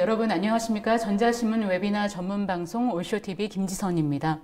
여러분 안녕하십니까? 전자신문 웨비나 전문 방송 올쇼TV 김지선입니다.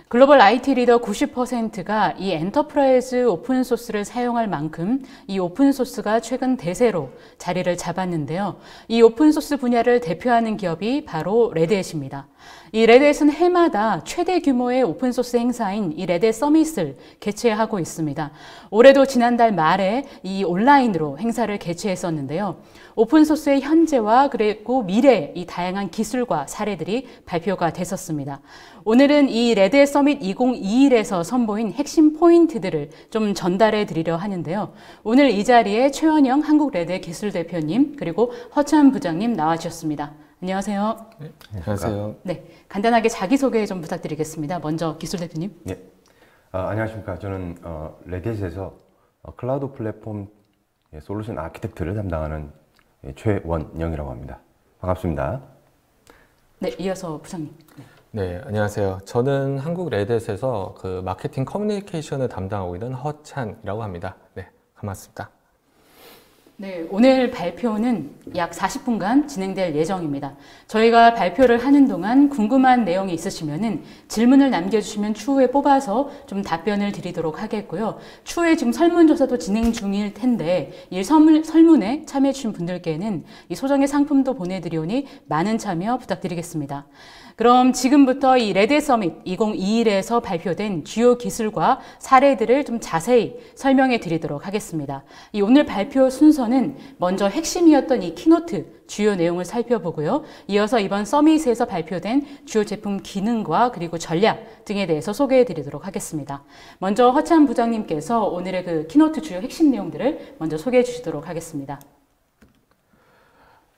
글로벌 IT 리더 90%가 이 엔터프라이즈 오픈소스를 사용할 만큼 이 오픈소스가 최근 대세로 자리를 잡았는데요. 이 오픈소스 분야를 대표하는 기업이 바로 레드햇입니다. 이 레드햇은 해마다 최대 규모의 오픈소스 행사인 이 레드햇 서밋을 개최하고 있습니다. 올해도 지난달 말에 이 온라인으로 행사를 개최했었는데요. 오픈소스의 현재와 그리고 미래 이 다양한 기술과 사례들이 발표가 됐었습니다. 오늘은 이 레드햇 서밋 2021에서 선보인 핵심 포인트들을 좀 전달해 드리려 하는데요. 오늘 이 자리에 최원영 한국 레드햇 기술대표님 그리고 허찬 부장님 나와주셨습니다. 안녕하세요. 네, 안녕하세요. 네, 간단하게 자기소개 좀 부탁드리겠습니다. 먼저 기술대표님. 네, 안녕하십니까. 저는 레드햇에서 클라우드 플랫폼 솔루션 아키텍트를 담당하는 최원영이라고 합니다. 반갑습니다. 네, 이어서 부장님. 네, 안녕하세요. 저는 한국 레드햇에서 그 마케팅 커뮤니케이션을 담당하고 있는 허찬이라고 합니다. 네, 반갑습니다. 네, 오늘 발표는 약 40분간 진행될 예정입니다. 저희가 발표를 하는 동안 궁금한 내용이 있으시면은 질문을 남겨주시면 추후에 뽑아서 좀 답변을 드리도록 하겠고요. 추후에 지금 설문조사도 진행 중일 텐데 이 설문에 참여해 주신 분들께는 이 소정의 상품도 보내드리오니 많은 참여 부탁드리겠습니다. 그럼 지금부터 이 레드햇 서밋 2021에서 발표된 주요 기술과 사례들을 좀 자세히 설명해 드리도록 하겠습니다. 이 오늘 발표 순서는 먼저 핵심이었던 이 키노트 주요 내용을 살펴보고요. 이어서 이번 서밋에서 발표된 주요 제품 기능과 그리고 전략 등에 대해서 소개해 드리도록 하겠습니다. 먼저 허찬 부장님께서 오늘의 그 키노트 주요 핵심 내용들을 먼저 소개해 주시도록 하겠습니다.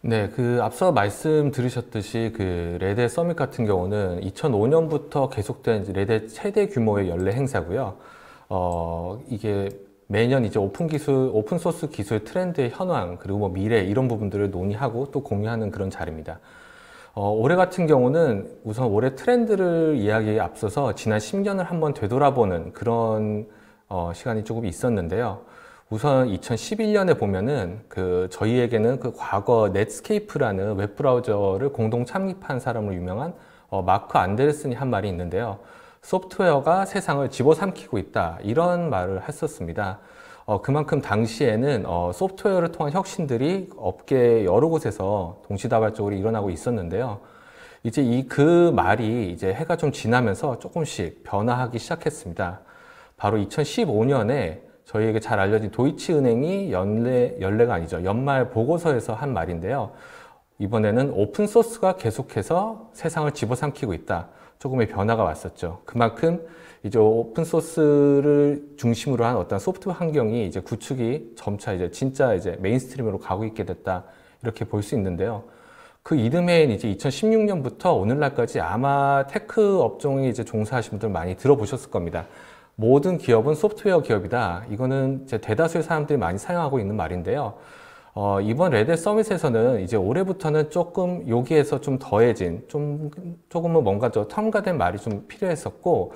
네, 앞서 말씀 들으셨듯이 레드햇 서밋 같은 경우는 2005년부터 계속된 레드햇 최대 규모의 연례 행사고요. 이게 매년 이제 오픈소스 기술 트렌드의 현황, 그리고 뭐 미래 이런 부분들을 논의하고 또 공유하는 그런 자리입니다. 올해 같은 경우는 우선 올해 트렌드를 이야기에 앞서서 지난 10년을 한번 되돌아보는 그런 시간이 조금 있었는데요. 우선 2011년에 보면은 저희에게는 과거 넷스케이프라는 웹브라우저를 공동 창립한 사람으로 유명한 마크 안데르슨이 한 말이 있는데요. 소프트웨어가 세상을 집어삼키고 있다, 이런 말을 했었습니다. 그만큼 당시에는 소프트웨어를 통한 혁신들이 업계 여러 곳에서 동시다발적으로 일어나고 있었는데요. 이제 그 말이 이제 해가 좀 지나면서 조금씩 변화하기 시작했습니다. 바로 2015년에 저희에게 잘 알려진 도이치은행이 연례가 아니죠. 연말 보고서에서 한 말인데요. 이번에는 오픈소스가 계속해서 세상을 집어삼키고 있다. 조금의 변화가 왔었죠. 그만큼 이제 오픈소스를 중심으로 한 어떤 소프트웨어 환경이 이제 구축이 점차 진짜 메인스트림으로 가고 있게 됐다. 이렇게 볼 수 있는데요. 그 이듬해인 이제 2016년부터 오늘날까지 아마 테크 업종에 종사하시는 분들 많이 들어보셨을 겁니다. 모든 기업은 소프트웨어 기업이다. 이거는 대다수의 사람들이 많이 사용하고 있는 말인데요. 이번 레드햇 서밋에서는 이제 올해부터는 조금 여기에서 좀 더해진, 조금은 뭔가 더 첨가된 말이 좀 필요했었고,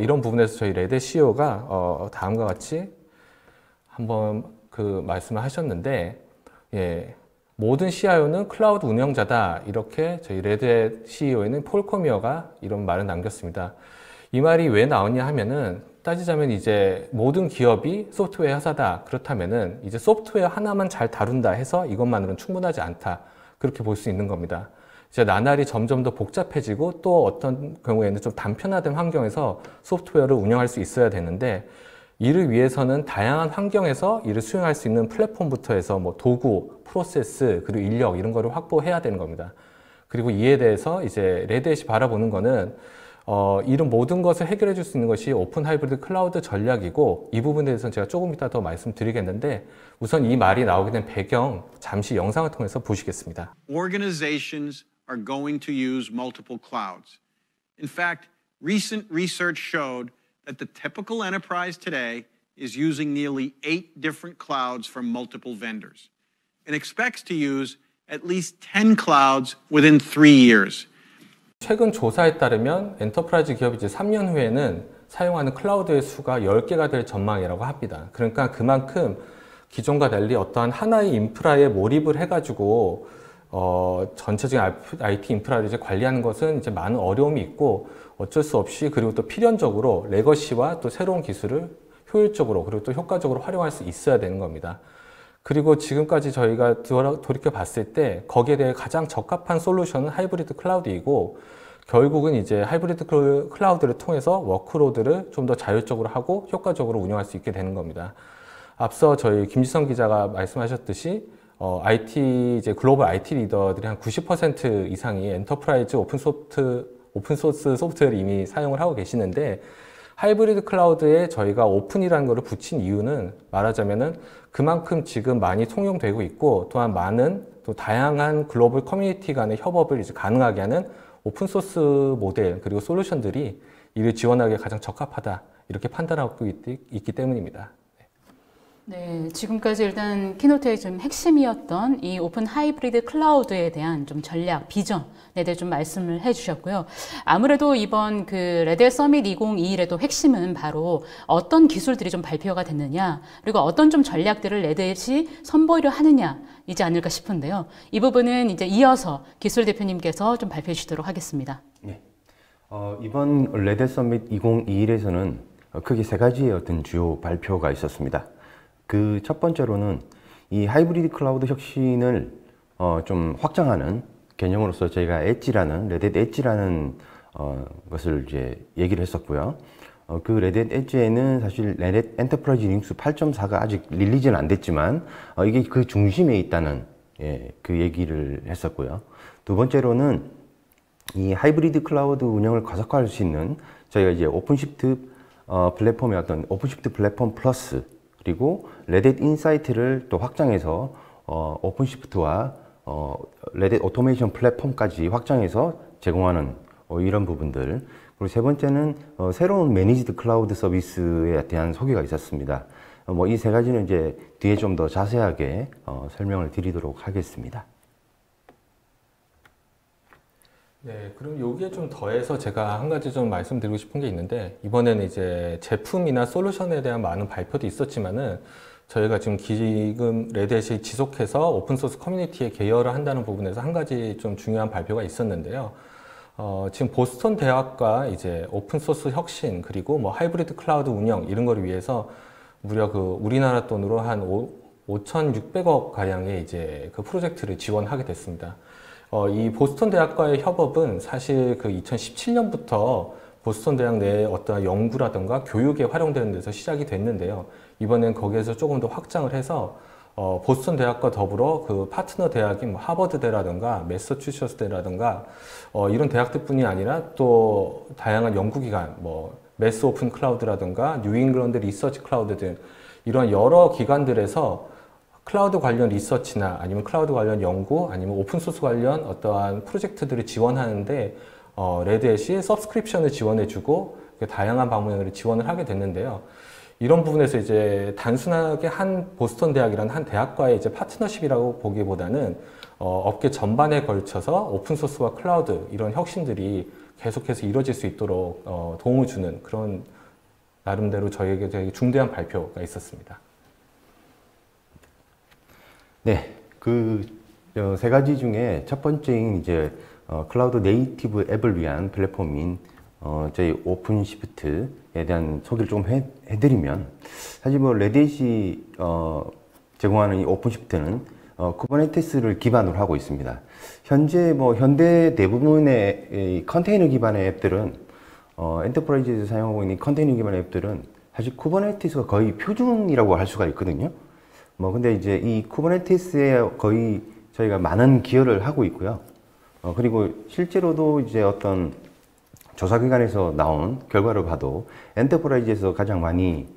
이런 부분에서 저희 레드햇 CEO가 다음과 같이 한번 말씀을 하셨는데, 예, 모든 CIO는 클라우드 운영자다. 이렇게 저희 레드햇 CEO에는 폴 코미어가 이런 말을 남겼습니다. 이 말이 왜 나오냐 하면은, 따지자면 이제 모든 기업이 소프트웨어 회사다. 그렇다면은 이제 소프트웨어 하나만 잘 다룬다 해서 이것만으로는 충분하지 않다. 그렇게 볼 수 있는 겁니다. 이제 나날이 점점 더 복잡해지고 또 어떤 경우에는 좀 단편화된 환경에서 소프트웨어를 운영할 수 있어야 되는데, 이를 위해서는 다양한 환경에서 이를 수행할 수 있는 플랫폼부터 해서 뭐 도구, 프로세스, 그리고 인력 이런 거를 확보해야 되는 겁니다. 그리고 이에 대해서 이제 레드햇이 바라보는 거는 이런 모든 것을 해결해 줄 수 있는 것이 오픈 하이브리드 클라우드 전략이고, 이 부분에 대해서는 제가 조금 이따 더 말씀드리겠는데, 우선 이 말이 나오게 된 배경 잠시 영상을 통해서 보시겠습니다. Organizations are going to use multiple clouds. In fact, recent research showed that the typical enterprise today is using nearly 8 different clouds from multiple vendors and expects to use at least 10 clouds within 3 years. 최근 조사에 따르면 엔터프라이즈 기업이 이제 3년 후에는 사용하는 클라우드의 수가 10개가 될 전망이라고 합니다. 그러니까 그만큼 기존과 달리 어떠한 하나의 인프라에 몰입을 해가지고 전체적인 IT 인프라를 이제 관리하는 것은 이제 많은 어려움이 있고 어쩔 수 없이 그리고 또 필연적으로 레거시와 또 새로운 기술을 효율적으로 그리고 또 효과적으로 활용할 수 있어야 되는 겁니다. 그리고 지금까지 저희가 돌이켜 봤을 때 거기에 대해 가장 적합한 솔루션은 하이브리드 클라우드이고 결국은 이제 하이브리드 클라우드를 통해서 워크로드를 좀 더 자율적으로 하고 효과적으로 운영할 수 있게 되는 겁니다. 앞서 저희 김지성 기자가 말씀하셨듯이 이제 글로벌 IT 리더들이 한 90% 이상이 엔터프라이즈 오픈소스 소프트웨어를 이미 사용을 하고 계시는데 하이브리드 클라우드에 저희가 오픈이라는 것을 붙인 이유는 말하자면은 그만큼 지금 많이 통용되고 있고 또한 많은 또 다양한 글로벌 커뮤니티 간의 협업을 이제 가능하게 하는 오픈소스 모델 그리고 솔루션들이 이를 지원하기에 가장 적합하다 이렇게 판단하고 있기 때문입니다. 네, 지금까지 일단 키노트의 좀 핵심이었던 이 오픈 하이브리드 클라우드에 대한 좀 전략, 비전에 대해 좀 말씀을 해주셨고요. 아무래도 이번 그 레드 서밋 2021에도 핵심은 바로 어떤 기술들이 좀 발표가 됐느냐, 그리고 어떤 좀 전략들을 레드햇이 선보이려 하느냐이지 않을까 싶은데요. 이 부분은 이제 이어서 기술 대표님께서 좀 발표해 주시도록 하겠습니다. 네. 이번 레드 서밋 2021에서는 크게 세 가지의 어떤 주요 발표가 있었습니다. 그 첫 번째로는 이 하이브리드 클라우드 혁신을 좀 확장하는 개념으로서 저희가 레드 엣지라는 것을 이제 얘기를 했었고요. 그 레드 엣지에는 사실 레드 엔터프라이즈 리눅스 8.4가 아직 릴리즈는 안 됐지만 이게 그 중심에 있다는 그 얘기를 했었고요. 두 번째로는 이 하이브리드 클라우드 운영을 가속화할 수 있는 저희가 이제 오픈시프트 플랫폼의 어떤 오픈시프트 플랫폼 플러스 그리고 레딧 인사이트를 또 확장해서 오픈시프트와 레딧 오토메이션 플랫폼까지 확장해서 제공하는 이런 부분들. 그리고 세 번째는 새로운 매니지드 클라우드 서비스에 대한 소개가 있었습니다. 이 세 가지는 이제 뒤에 좀 더 자세하게 설명을 드리도록 하겠습니다. 네, 그럼 여기에 좀 더해서 제가 한 가지 좀 말씀드리고 싶은 게 있는데 이번에는 이제 제품이나 솔루션에 대한 많은 발표도 있었지만은 저희가 지금 레드햇이 지속해서 오픈소스 커뮤니티에 계열을 한다는 부분에서 한 가지 좀 중요한 발표가 있었는데요. 지금 보스턴 대학과 이제 오픈소스 혁신 그리고 뭐 하이브리드 클라우드 운영 이런 거를 위해서 무려 그 우리나라 돈으로 한 5,600억 가량의 이제 그 프로젝트를 지원하게 됐습니다. 이 보스턴 대학과의 협업은 사실 그 2017년부터 보스턴 대학 내에 어떤 연구라든가 교육에 활용되는 데서 시작이 됐는데요. 이번엔 거기에서 조금 더 확장을 해서 보스턴 대학과 더불어 그 파트너 대학인 뭐 하버드대라든가 매서추세츠대라든가 이런 대학들뿐이 아니라 또 다양한 연구기관 뭐 매스 오픈 클라우드라든가 뉴잉글랜드 리서치 클라우드 등 이런 여러 기관들에서 클라우드 관련 리서치나 아니면 클라우드 관련 연구 아니면 오픈소스 관련 어떠한 프로젝트들을 지원하는데 레드햇이 서브스크립션을 지원해주고 다양한 방면으로 지원을 하게 됐는데요. 이런 부분에서 이제 단순하게 한 보스턴 대학이라는 한 대학과의 이제 파트너십이라고 보기보다는 업계 전반에 걸쳐서 오픈소스와 클라우드 이런 혁신들이 계속해서 이루어질 수 있도록 도움을 주는 그런 나름대로 저희에게 되게 중대한 발표가 있었습니다. 네, 그 세 가지 중에 첫 번째인 이제 클라우드 네이티브 앱을 위한 플랫폼인 저희 오픈시프트에 대한 소개를 조금 해드리면 사실 뭐 레딧이 제공하는 이 오픈시프트는 쿠버네티스를 기반으로 하고 있습니다. 현재 뭐 현대 대부분의 이 컨테이너 기반의 앱들은 엔터프라이즈에서 사용하고 있는 컨테이너 기반의 앱들은 사실 쿠버네티스가 거의 표준이라고 할 수가 있거든요. 근데 이제 이 쿠버네티스에 거의 저희가 많은 기여를 하고 있고요. 그리고 실제로도 이제 어떤 조사기관에서 나온 결과를 봐도 엔터프라이즈에서 가장 많이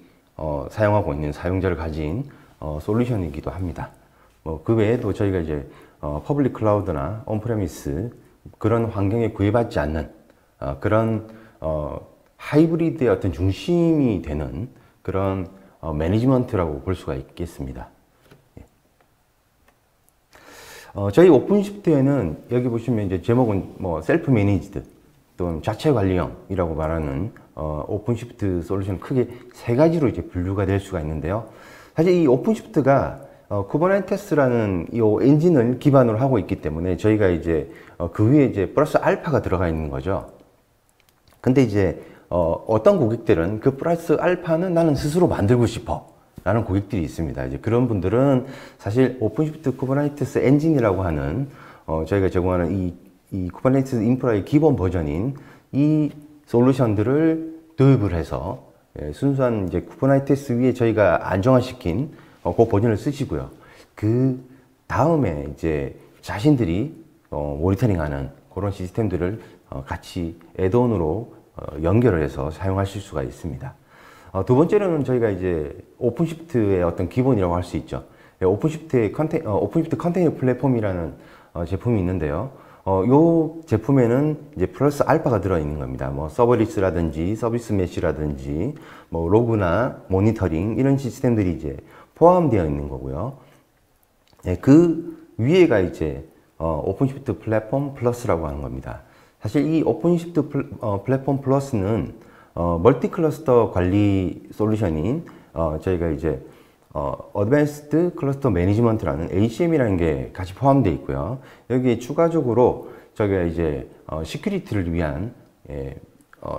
사용하고 있는 사용자를 가진 솔루션이기도 합니다. 그 외에도 저희가 이제 퍼블릭 클라우드나 온프레미스 그런 환경에 구애받지 않는 그런 하이브리드의 어떤 중심이 되는 그런 매니지먼트라고 볼 수가 있겠습니다. 저희 오픈시프트에는 여기 보시면 이제 제목은 뭐 셀프 매니지드 또는 자체 관리형이라고 말하는 오픈시프트 솔루션 크게 세 가지로 이제 분류가 될 수가 있는데요. 사실 이 오픈시프트가 쿠버네티스라는 이 엔진을 기반으로 하고 있기 때문에 저희가 이제 그 위에 이제 플러스 알파가 들어가 있는 거죠. 근데 이제 어떤 고객들은 그 플러스 알파는 나는 스스로 만들고 싶어 라는 고객들이 있습니다. 이제 그런 분들은 사실 오픈시프트 쿠버네티스 엔진이라고 하는 저희가 제공하는 이 쿠버네티스 인프라의 기본 버전인 이 솔루션들을 도입을 해서 순수한 이제 쿠버네티스 위에 저희가 안정화시킨 그 버전을 쓰시고요. 그 다음에 이제 자신들이 모니터링하는 그런 시스템들을 같이 애드온으로 연결을 해서 사용하실 수가 있습니다. 두 번째로는 저희가 이제 오픈시프트의 어떤 기본이라고 할 수 있죠. 오픈시프트 컨테이너 플랫폼이라는 제품이 있는데요. 이 제품에는 이제 플러스 알파가 들어있는 겁니다. 뭐 서버리스라든지 서비스 메시라든지 뭐 로그나 모니터링 이런 시스템들이 이제 포함되어 있는 거고요. 그 위에가 이제 오픈시프트 플랫폼 플러스라고 하는 겁니다. 사실 이 오픈시프트 플랫폼 플러스는 멀티 클러스터 관리 솔루션인 저희가 이제 어드밴스드 클러스터 매니지먼트라는 ACM이라는 게 같이 포함되어 있고요. 여기에 추가적으로 저희가 이제 시큐리티를 위한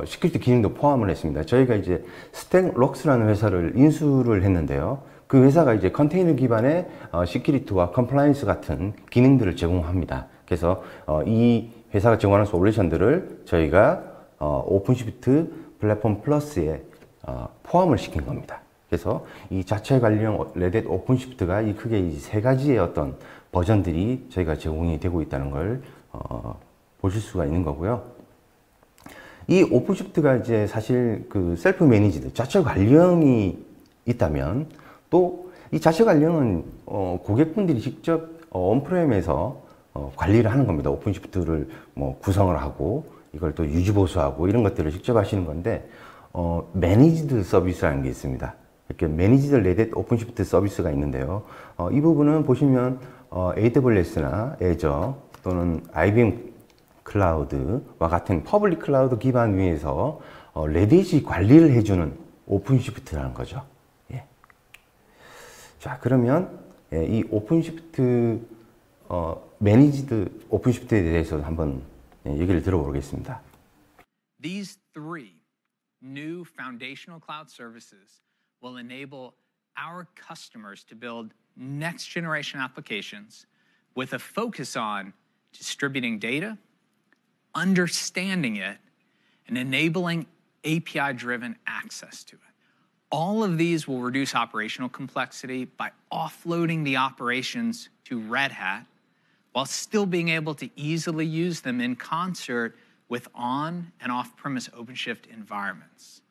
시큐리티 기능도 포함을 했습니다. 저희가 이제 스택록스라는 회사를 인수를 했는데요. 그 회사가 이제 컨테이너 기반의 시큐리티와 컴플라이언스 같은 기능들을 제공합니다. 그래서 이 회사가 제공하는 솔루션들을 저희가 오픈시프트 플랫폼 플러스에 포함을 시킨 겁니다. 그래서 이 자체 관리형 레드햇 오픈시프트가 이 크게 이 세 가지의 어떤 버전들이 저희가 제공이 되고 있다는 걸 보실 수가 있는 거고요. 이 오픈시프트가 이제 사실 그 셀프 매니지드 자체 관리형이 있다면 또 이 자체 관리형은 고객분들이 직접 온프렘에서 관리를 하는 겁니다. 오픈시프트를 뭐 구성을 하고 이걸 또 유지 보수하고 이런 것들을 직접 하시는 건데 매니지드 서비스라는 게 있습니다. 이렇게 매니지드 레드햇 오픈시프트 서비스가 있는데요. 이 부분은 보시면 AWS나 애저 또는 IBM 클라우드와 같은 퍼블릭 클라우드 기반 위에서 레드햇이 관리를 해주는 오픈시프트라는 거죠. 예. 자, 그러면 이 오픈시프트 매니지드 오픈시프트에 대해서 한번 얘기를 들어보겠습니다. These three new foundational cloud services will enable our customers to build next generation applications with a focus on distributing data, understanding it, and enabling API-driven access to it. All of these will reduce operational complexity by offloading the operations to Red Hat while still being able to easily use them in concert with on and off-premise OpenShift environments.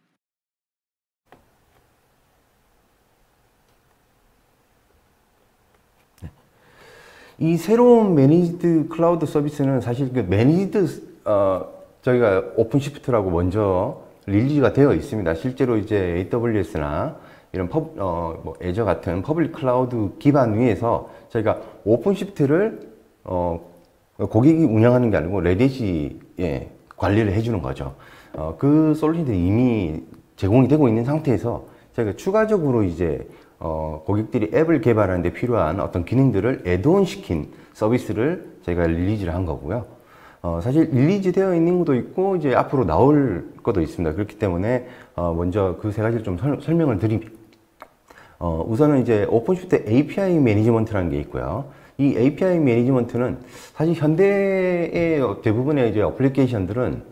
이 새로운 매니지드 클라우드 서비스는 사실 그 매니지드 저희가 오픈시프트라고 먼저 릴리즈가 되어 있습니다. 실제로 이제 AWS나 이런 뭐 애저 같은 퍼블릭 클라우드 기반 위에서 저희가 오픈시프트를 고객이 운영하는 게 아니고 레드햇이 관리를 해주는 거죠. 그 솔루션들이 이미 제공이 되고 있는 상태에서 저희가 추가적으로 이제 고객들이 앱을 개발하는 데 필요한 어떤 기능들을 애드온 시킨 서비스를 저희가 릴리즈를 한 거고요. 사실 릴리즈 되어 있는 것도 있고 이제 앞으로 나올 것도 있습니다. 그렇기 때문에 먼저 그 세 가지를 좀 설명을 드리면 우선은 이제 오픈시프트 API 매니지먼트라는 게 있고요. 이 API 매니지먼트는 사실 현대의 대부분의 이제 어플리케이션들은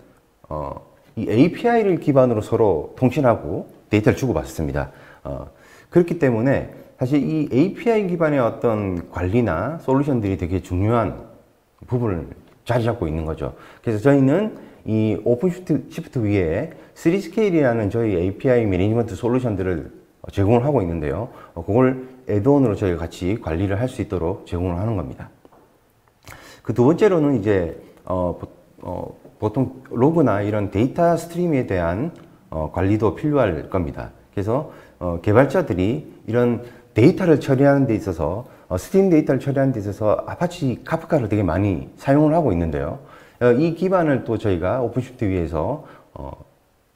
이 API를 기반으로 서로 통신하고 데이터를 주고받습니다. 그렇기 때문에 사실 이 API 기반의 어떤 관리나 솔루션들이 되게 중요한 부분을 자리 잡고 있는 거죠. 그래서 저희는 이 오픈시프트 위에 3스케일이라는 저희 API 매니지먼트 솔루션들을 제공을 하고 있는데요. 그걸 애드온으로 저희가 같이 관리를 할 수 있도록 제공을 하는 겁니다. 그 두 번째로는 이제 보통 로그나 이런 데이터 스트림에 대한 관리도 필요할 겁니다. 그래서 개발자들이 이런 데이터를 처리하는 데 있어서 스트림 데이터를 처리하는 데 있어서 아파치 카프카를 되게 많이 사용을 하고 있는데요. 이 기반을 또 저희가 오픈시프트 위에서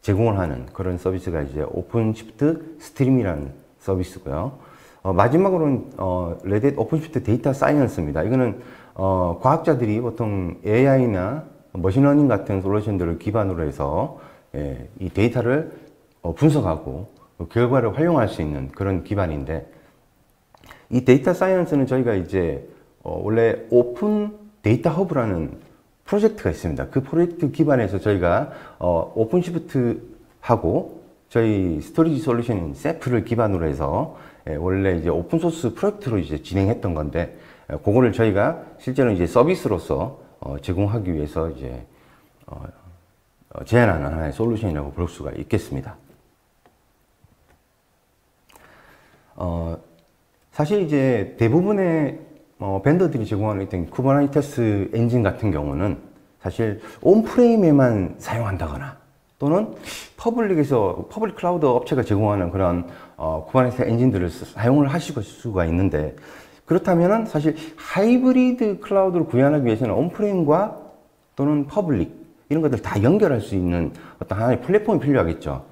제공을 하는 그런 서비스가 이제 오픈시프트 스트림이라는 서비스고요. 마지막으로는 레드햇 오픈시프트 데이터 사이언스입니다. 이거는 과학자들이 보통 AI나 머신러닝 같은 솔루션들을 기반으로 해서 이 데이터를 분석하고 결과를 활용할 수 있는 그런 기반인데, 이 데이터 사이언스는 저희가 이제 원래 오픈 데이터 허브라는 프로젝트가 있습니다. 그 프로젝트 기반에서 저희가 오픈시프트하고 저희 스토리지 솔루션인 세프를 기반으로 해서 원래 이제 오픈소스 프로젝트로 이제 진행했던 건데, 그거를 저희가 실제로 이제 서비스로서 제공하기 위해서 이제 제안하는 하나의 솔루션이라고 볼 수가 있겠습니다. 사실 이제 대부분의 벤더들이 제공하는 어떤 쿠버네티스 엔진 같은 경우는 사실 온프레임에만 사용한다거나 또는 퍼블릭 클라우드 업체가 제공하는 그런 쿠버네티스 엔진들을 사용을 하실 수가 있는데, 그렇다면은 사실 하이브리드 클라우드를 구현하기 위해서는 온프레임과 또는 퍼블릭 이런 것들 다 연결할 수 있는 어떤 하나의 플랫폼이 필요하겠죠.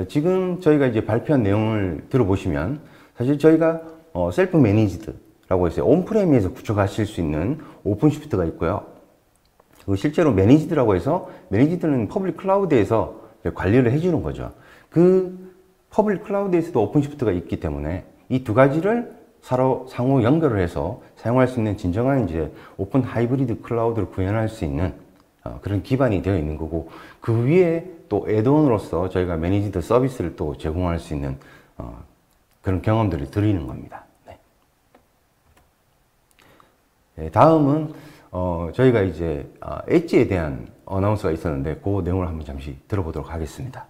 지금 저희가 이제 발표한 내용을 들어보시면 사실 저희가 셀프 매니지드라고 해서 온프레임에서 구축하실 수 있는 오픈시프트가 있고요. 실제로 매니지드라고 해서, 매니지드는 퍼블릭 클라우드에서 관리를 해주는 거죠. 그 퍼블릭 클라우드에서도 오픈시프트가 있기 때문에 이 두 가지를 서로 상호 연결을 해서 사용할 수 있는 진정한 이제 오픈 하이브리드 클라우드를 구현할 수 있는 그런 기반이 되어 있는 거고, 그 위에 또 애드온으로서 저희가 매니지드 서비스를 또 제공할 수 있는 그런 경험들을 드리는 겁니다. 네, 다음은 저희가 이제 엣지에 대한 어나운스가 있었는데 그 내용을 한번 잠시 들어보도록 하겠습니다.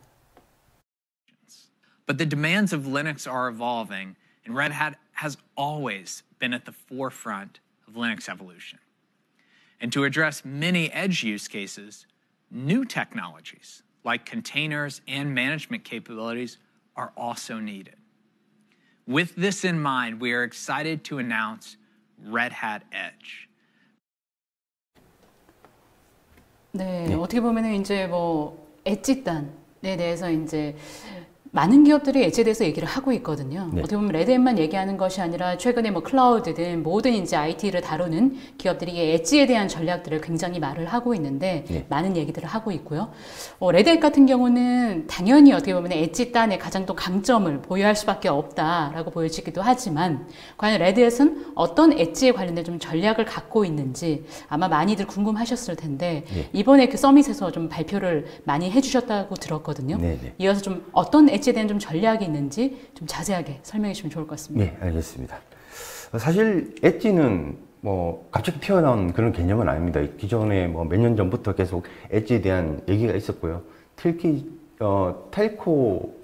But the demands of Linux are evolving, and Red Hat has always been at the forefront of Linux evolution. And to address many edge use cases, new technologies like containers and management capabilities are also needed. With this in mind, we are excited to announce Red Hat Edge. 네, 어떻게 보면은 이제 뭐 엣지단에 대해서 이제 많은 기업들이 엣지에 대해서 얘기를 하고 있거든요. 네. 어떻게 보면 레드햇만 얘기하는 것이 아니라 최근에 뭐 클라우드든 모든 이제 IT를 다루는 기업들이 이 엣지에 대한 전략들을 굉장히 말을 하고 있는데 네. 많은 얘기들을 하고 있고요. 레드햇 같은 경우는 당연히 어떻게 보면 엣지단의 가장 또 강점을 보유할 수밖에 없다라고 보여지기도 하지만, 과연 레드햇은 어떤 엣지에 관련된 좀 전략을 갖고 있는지 아마 많이들 궁금하셨을 텐데 네. 이번에 그 서밋에서 좀 발표를 많이 해주셨다고 들었거든요. 네, 네. 이어서 좀 어떤 엣지에 대한 좀 전략이 있는지 좀 자세하게 설명해 주시면 좋을 것 같습니다. 네, 알겠습니다. 사실 엣지는 뭐 갑자기 튀어나온 그런 개념은 아닙니다. 기존에 뭐 몇 년 전부터 계속 엣지에 대한 얘기가 있었고요. 특히 텔코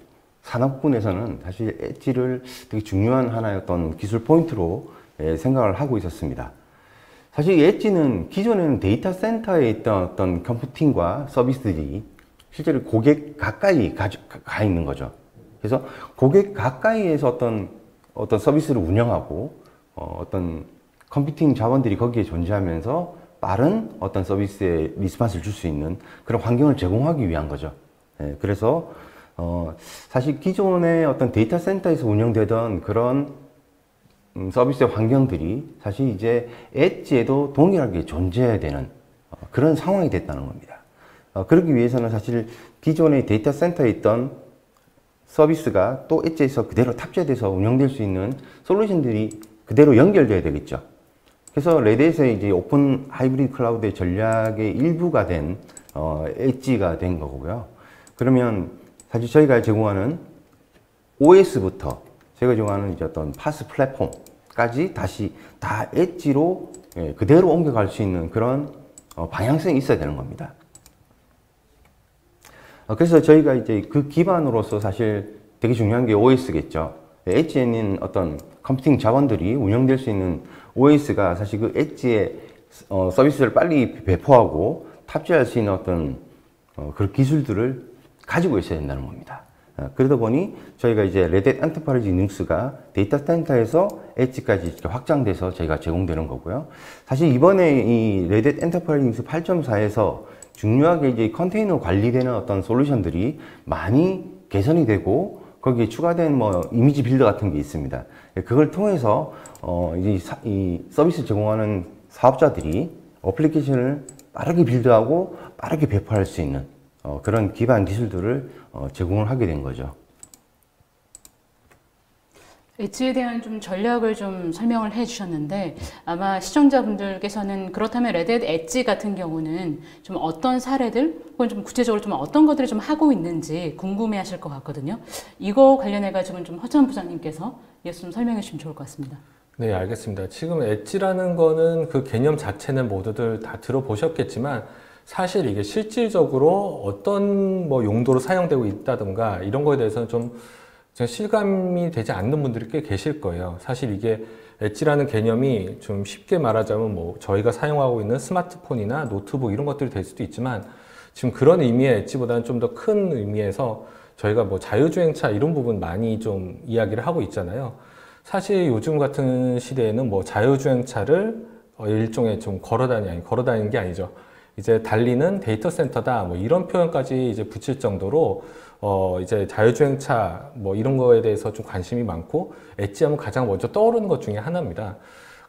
산업군에서는 사실 엣지를 되게 중요한 하나의 어떤 기술 포인트로 생각을 하고 있었습니다. 사실 엣지는 기존에는 데이터 센터에 있던 어떤 컴퓨팅과 서비스들이 실제로 고객 가까이 가 있는 거죠. 그래서 고객 가까이에서 어떤 서비스를 운영하고 어떤 컴퓨팅 자원들이 거기에 존재하면서 빠른 어떤 서비스에 리스폰스를 줄 수 있는 그런 환경을 제공하기 위한 거죠. 그래서 사실 기존의 어떤 데이터 센터에서 운영되던 그런 서비스의 환경들이 사실 이제 엣지에도 동일하게 존재해야 되는 그런 상황이 됐다는 겁니다. 그러기 위해서는 사실 기존의 데이터 센터에 있던 서비스가 또 엣지에서 그대로 탑재돼서 운영될 수 있는 솔루션들이 그대로 연결돼야 되겠죠. 그래서 레드햇의 이제 오픈 하이브리드 클라우드의 전략의 일부가 된 엣지가 된 거고요. 그러면 사실 저희가 제공하는 OS부터 저희가 제공하는 이제 어떤 파스 플랫폼까지 다시 다 엣지로 그대로 옮겨갈 수 있는 그런 방향성이 있어야 되는 겁니다. 그래서 저희가 이제 그 기반으로서 사실 되게 중요한 게 OS겠죠. 엣지에 있는 어떤 컴퓨팅 자원들이 운영될 수 있는 OS가 사실 그 엣지의 서비스를 빨리 배포하고 탑재할 수 있는 어떤 그런 기술들을 가지고 있어야 된다는 겁니다. 그러다 보니 저희가 이제 레드햇 엔터프라이즈 리눅스가 데이터 센터에서 엣지까지 이렇게 확장돼서 저희가 제공되는 거고요. 사실 이번에 이 레드햇 엔터프라이즈 리눅스 8.4에서 중요하게 이제 컨테이너 관리되는 어떤 솔루션들이 많이 개선이 되고 거기에 추가된 뭐 이미지 빌더 같은 게 있습니다. 그걸 통해서 이 서비스 제공하는 사업자들이 어플리케이션을 빠르게 빌드하고 빠르게 배포할 수 있는 그런 기반 기술들을 제공을 하게 된 거죠. 엣지에 대한 좀 전략을 좀 설명을 해 주셨는데 아마 시청자분들께서는 그렇다면 레드햇 엣지 같은 경우는 좀 어떤 사례들 혹은 좀 구체적으로 좀 어떤 것들을 좀 하고 있는지 궁금해 하실 것 같거든요. 이거 관련해 가지고는 좀 허천 부장님께서 좀 설명해 주시면 좋을 것 같습니다. 네, 알겠습니다. 지금 엣지라는 거는 그 개념 자체는 모두들 다 들어보셨겠지만 사실 이게 실질적으로 어떤 뭐 용도로 사용되고 있다든가 이런 거에 대해서는 좀 실감이 되지 않는 분들이 꽤 계실 거예요. 사실 이게 엣지라는 개념이 좀 쉽게 말하자면 뭐 저희가 사용하고 있는 스마트폰이나 노트북 이런 것들이 될 수도 있지만 지금 그런 의미의 엣지보다는 좀 더 큰 의미에서 저희가 뭐 자율주행차 이런 부분 많이 좀 이야기를 하고 있잖아요. 사실 요즘 같은 시대에는 뭐 자율주행차를 일종의 좀 걸어다니는 게 아니죠. 이제 달리는 데이터 센터다 뭐 이런 표현까지 이제 붙일 정도로 이제 자율주행차 뭐 이런 거에 대해서 좀 관심이 많고 엣지 하면 가장 먼저 떠오르는 것 중에 하나입니다.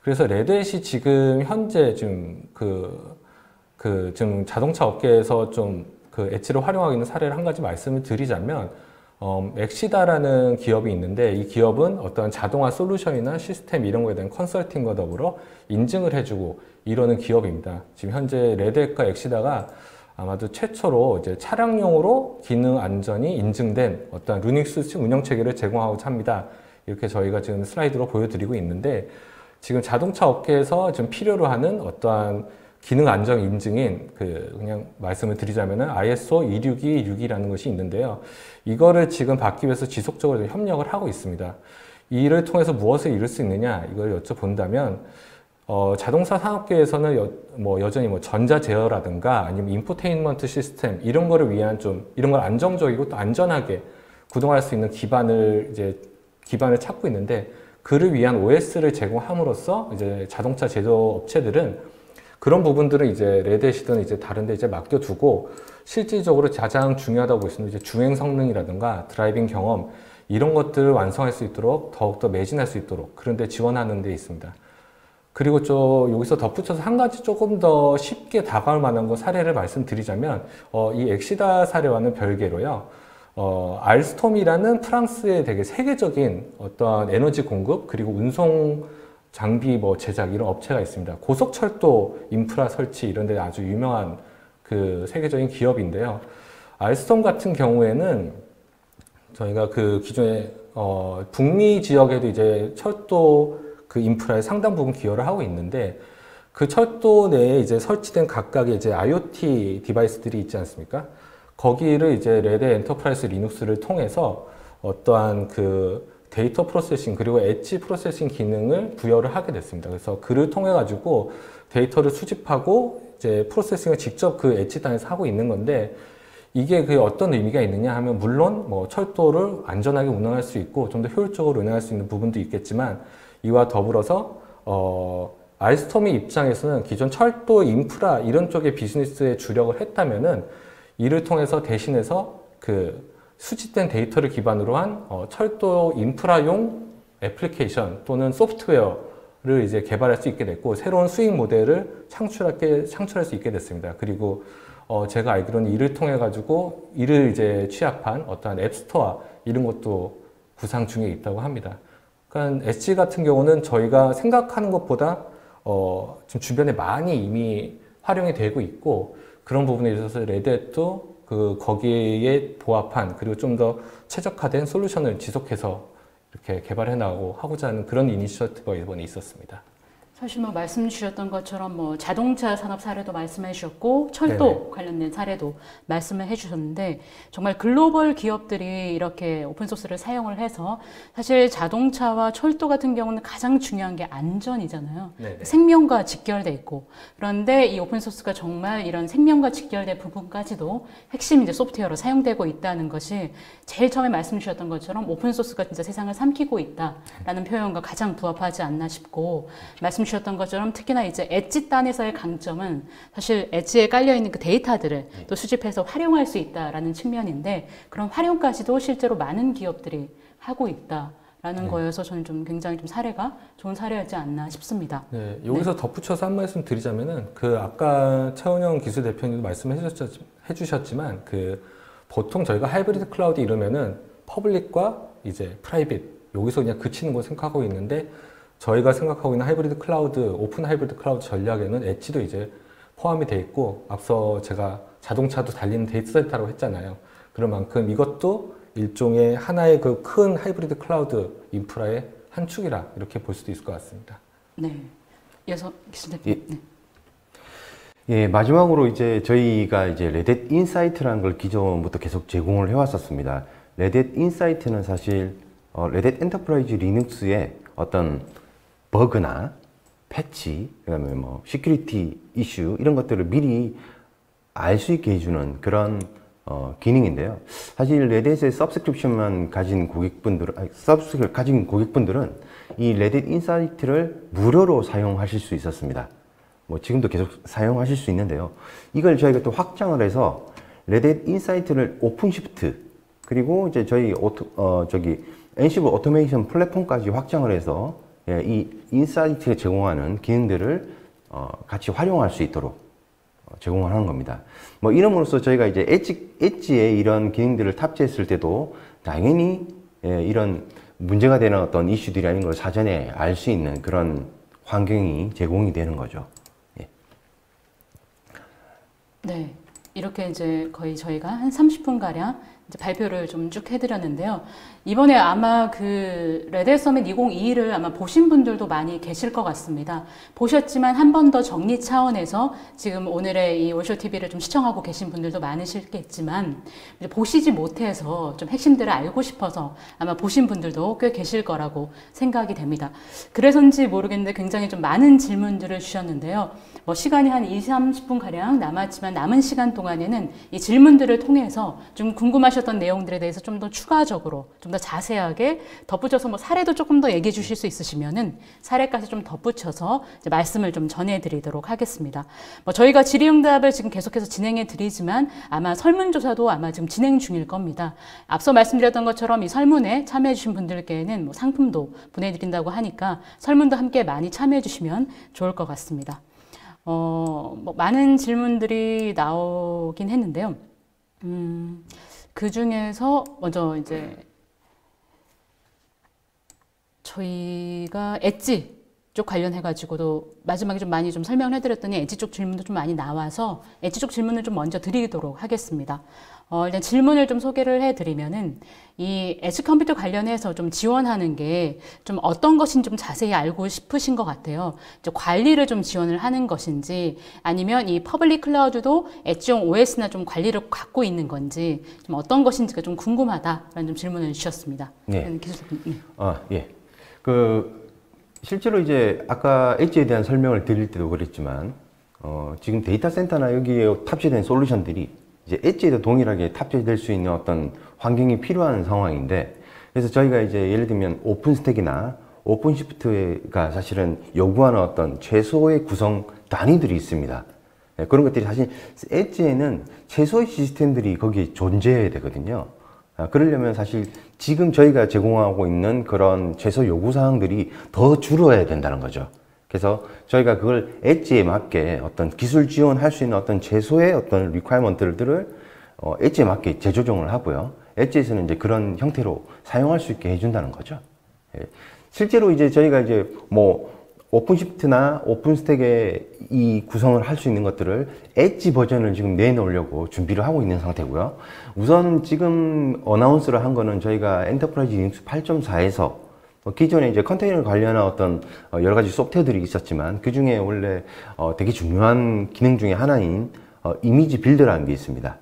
그래서 레드햇이 지금 현재 지금 지금 자동차 업계에서 좀 그 엣지를 활용하고 있는 사례를 한 가지 말씀을 드리자면 엑시다라는 기업이 있는데 이 기업은 어떤 자동화 솔루션이나 시스템 이런 거에 대한 컨설팅과 더불어 인증을 해주고 이러는 기업입니다. 지금 현재 레드햇과 엑시다가 아마도 최초로 이제 차량용으로 기능 안전이 인증된 어떤 루닉스 운영 체계를 제공하고자 합니다. 이렇게 저희가 지금 슬라이드로 보여드리고 있는데 지금 자동차 업계에서 좀 필요로 하는 어떠한 기능 안전 인증인 그냥 말씀을 드리자면은 ISO 26266이라는 것이 있는데요. 이거를 지금 받기 위해서 지속적으로 협력을 하고 있습니다. 이를 통해서 무엇을 이룰 수 있느냐 이걸 여쭤본다면 자동차 산업계에서는 여전히 뭐 전자 제어라든가 아니면 인포테인먼트 시스템 이런 거를 위한 이런 걸 안정적이고 또 안전하게 구동할 수 있는 기반을 찾고 있는데 그를 위한 OS를 제공함으로써 이제 자동차 제조 업체들은 그런 부분들은 이제 레드햇이든 이제 다른데 이제 맡겨두고 실질적으로 가장 중요하다고 볼 수 있는 이제 주행 성능이라든가 드라이빙 경험 이런 것들을 완성할 수 있도록 더욱더 매진할 수 있도록 그런데 지원하는 데 있습니다. 그리고 여기서 덧붙여서 한 가지 조금 더 쉽게 다가올 만한 거 사례를 말씀드리자면 이 엑시다 사례와는 별개로요. 알스톰이라는 프랑스의 되게 세계적인 어떤 에너지 공급 그리고 운송 장비 제작 이런 업체가 있습니다. 고속철도 인프라 설치 이런 데 아주 유명한 그 세계적인 기업인데요. 알스톰 같은 경우에는 저희가 그 기존에 북미 지역에도 이제 철도 그 인프라에 상당 부분 기여를 하고 있는데 그 철도 내에 이제 설치된 각각의 이제 IoT 디바이스들이 있지 않습니까? 거기를 이제 레드햇 엔터프라이즈 리눅스를 통해서 어떠한 그 데이터 프로세싱 그리고 엣지 프로세싱 기능을 부여를 하게 됐습니다. 그래서 그를 통해 가지고 데이터를 수집하고 이제 프로세싱을 직접 그 엣지 단에서 하고 있는 건데 이게 그 어떤 의미가 있느냐 하면 물론 철도를 안전하게 운행할 수 있고 좀 더 효율적으로 운행할 수 있는 부분도 있겠지만 이와 더불어서 알스톰의 입장에서는 기존 철도 인프라 이런 쪽의 비즈니스에 주력을 했다면은 이를 통해서 대신해서 그 수집된 데이터를 기반으로 한 철도 인프라용 애플리케이션 또는 소프트웨어를 이제 개발할 수 있게 됐고 새로운 수익 모델을 창출할 수 있게 됐습니다. 그리고 제가 알기로는 이를 통해 가지고 이를 이제 취합한 어떠한 앱스토어 이런 것도 구상 중에 있다고 합니다. 그러니까 엣지 같은 경우는 저희가 생각하는 것보다 지금 주변에 많이 이미 활용이 되고 있고 그런 부분에 있어서 레드햇도 거기에 부합한 그리고 좀 더 최적화된 솔루션을 지속해서 이렇게 개발해 나가고 하고자 하는 그런 이니셔티브가 이번에 있었습니다. 사실 말씀 주셨던 것처럼 자동차 산업 사례도 말씀해 주셨고 철도 네네. 관련된 사례도 말씀을 해 주셨는데 정말 글로벌 기업들이 이렇게 오픈소스를 사용을 해서 사실 자동차와 철도 같은 경우는 가장 중요한 게 안전이잖아요. 네네. 생명과 직결돼 있고 그런데 이 오픈소스가 정말 이런 생명과 직결된 부분까지도 핵심 이제 소프트웨어로 사용되고 있다는 것이 제일 처음에 말씀 주셨던 것처럼 오픈소스가 진짜 세상을 삼키고 있다라는 표현과 가장 부합하지 않나 싶고 말씀 주셨던 것처럼 특히나 이제 엣지 단에서의 강점은 사실 엣지에 깔려있는 그 데이터들을 또 수집해서 활용할 수 있다라는 측면인데 그런 활용까지도 실제로 많은 기업들이 하고 있다라는 거여서 저는 좀 굉장히 좀 사례가 좋은 사례였지 않나 싶습니다. 네, 여기서 덧붙여서 한 말씀 드리자면은 그 아까 차은영 기술 대표님도 말씀해 주셨지만 그 보통 저희가 하이브리드 클라우드 이러면은 퍼블릭과 이제 프라이빗 여기서 그냥 그치는 걸 생각하고 있는데 저희가 생각하고 있는 하이브리드 클라우드, 오픈 하이브리드 클라우드 전략에는 엣지도 이제 포함이 돼 있고 앞서 제가 자동차도 달리는 데이터 센터라고 했잖아요. 그런 만큼 이것도 일종의 하나의 그 큰 하이브리드 클라우드 인프라의 한 축이라 이렇게 볼 수도 있을 것 같습니다. 네. 이어서 기술 대표님. 네. 예, 마지막으로 이제 저희가 이제 레댓 인사이트라는 걸 기존부터 계속 제공을 해왔었습니다. 레댓 인사이트는 사실 레댓 엔터프라이즈 리눅스의 어떤 버그나 패치, 그다음에 뭐 시큐리티 이슈 이런 것들을 미리 알 수 있게 해주는 그런 기능인데요. 사실 레댓의 서브스크립션만 가진 고객분들은 이 레댓 인사이트를 무료로 사용하실 수 있었습니다. 뭐 지금도 계속 사용하실 수 있는데요. 이걸 저희가 또 확장을 해서 레댓 인사이트를 오픈시프트 그리고 이제 저희 엔시블 오토메이션 플랫폼까지 확장을 해서 이 인사이트에 제공하는 기능들을 같이 활용할 수 있도록 제공을 하는 겁니다. 뭐 이름으로써 저희가 이제 엣지에 이런 기능들을 탑재했을 때도 당연히 이런 문제가 되는 어떤 이슈들이 아닌 걸 사전에 알 수 있는 그런 환경이 제공이 되는 거죠. 예. 네. 이렇게 이제 거의 저희가 한 30분 가량 이제 발표를 좀 쭉 해드렸는데요. 이번에 아마 그 레댓 서밋 2022를 아마 보신 분들도 많이 계실 것 같습니다. 보셨지만 한 번 더 정리 차원에서 지금 오늘의 이 올쇼 TV를 좀 시청하고 계신 분들도 많으실겠지만 이제 보시지 못해서 좀 핵심들을 알고 싶어서 아마 보신 분들도 꽤 계실 거라고 생각이 됩니다. 그래서인지 모르겠는데 굉장히 좀 많은 질문들을 주셨는데요. 뭐 시간이 한 20-30분 가량 남았지만 남은 시간 동안에는 이 질문들을 통해서 좀 궁금하셨던 내용들에 대해서 좀 더 추가적으로 좀 더 자세하게 덧붙여서 뭐 사례도 조금 더 얘기해 주실 수 있으시면은 사례까지 좀 덧붙여서 이제 말씀을 좀 전해드리도록 하겠습니다. 뭐 저희가 질의응답을 지금 계속해서 진행해 드리지만 아마 설문조사도 아마 지금 진행 중일 겁니다. 앞서 말씀드렸던 것처럼 이 설문에 참여해 주신 분들께는 뭐 상품도 보내드린다고 하니까 설문도 함께 많이 참여해 주시면 좋을 것 같습니다. 뭐 많은 질문들이 나오긴 했는데요. 그 중에서 먼저 이제 저희가 엣지 쪽 관련해가지고도 마지막에 좀 많이 좀 설명을 해드렸더니 엣지 쪽 질문도 좀 많이 나와서 엣지 쪽 질문을 좀 먼저 드리도록 하겠습니다. 일단 질문을 좀 소개를 해드리면은 이 엣지 컴퓨터 관련해서 좀 지원하는 게 좀 어떤 것인지 좀 자세히 알고 싶으신 것 같아요. 이제 관리를 좀 지원을 하는 것인지 아니면 이 퍼블릭 클라우드도 엣지용 OS나 좀 관리를 갖고 있는 건지 좀 어떤 것인지가 좀 궁금하다라는 좀 질문을 주셨습니다. 네. 기술님. 예. 실제로 이제 아까 엣지에 대한 설명을 드릴 때도 그랬지만 지금 데이터 센터나 여기에 탑재된 솔루션들이 이제 엣지에도 동일하게 탑재될 수 있는 어떤 환경이 필요한 상황인데 그래서 저희가 이제 예를 들면 오픈스택이나 오픈시프트가 사실은 요구하는 어떤 최소의 구성 단위들이 있습니다. 그런 것들이 사실 엣지에는 최소의 시스템들이 거기에 존재해야 되거든요. 그러려면 사실 지금 저희가 제공하고 있는 그런 최소 요구사항들이 더 줄어야 된다는 거죠. 그래서 저희가 그걸 엣지에 맞게 어떤 기술 지원할 수 있는 어떤 최소의 어떤 리퀘어먼트들을 엣지에 맞게 재조정을 하고요. 엣지에서는 이제 그런 형태로 사용할 수 있게 해준다는 거죠. 실제로 이제 저희가 이제 뭐 오픈시프트나 오픈스택에 이 구성을 할 수 있는 것들을 엣지 버전을 지금 내놓으려고 준비를 하고 있는 상태고요. 우선 지금 어나운스를 한 거는 저희가 엔터프라이즈 리눅스 8.4에서 기존에 이제 컨테이너 관련한 어떤 여러 가지 소프트웨어들이 있었지만 그 중에 원래 되게 중요한 기능 중에 하나인 이미지 빌드라는 게 있습니다.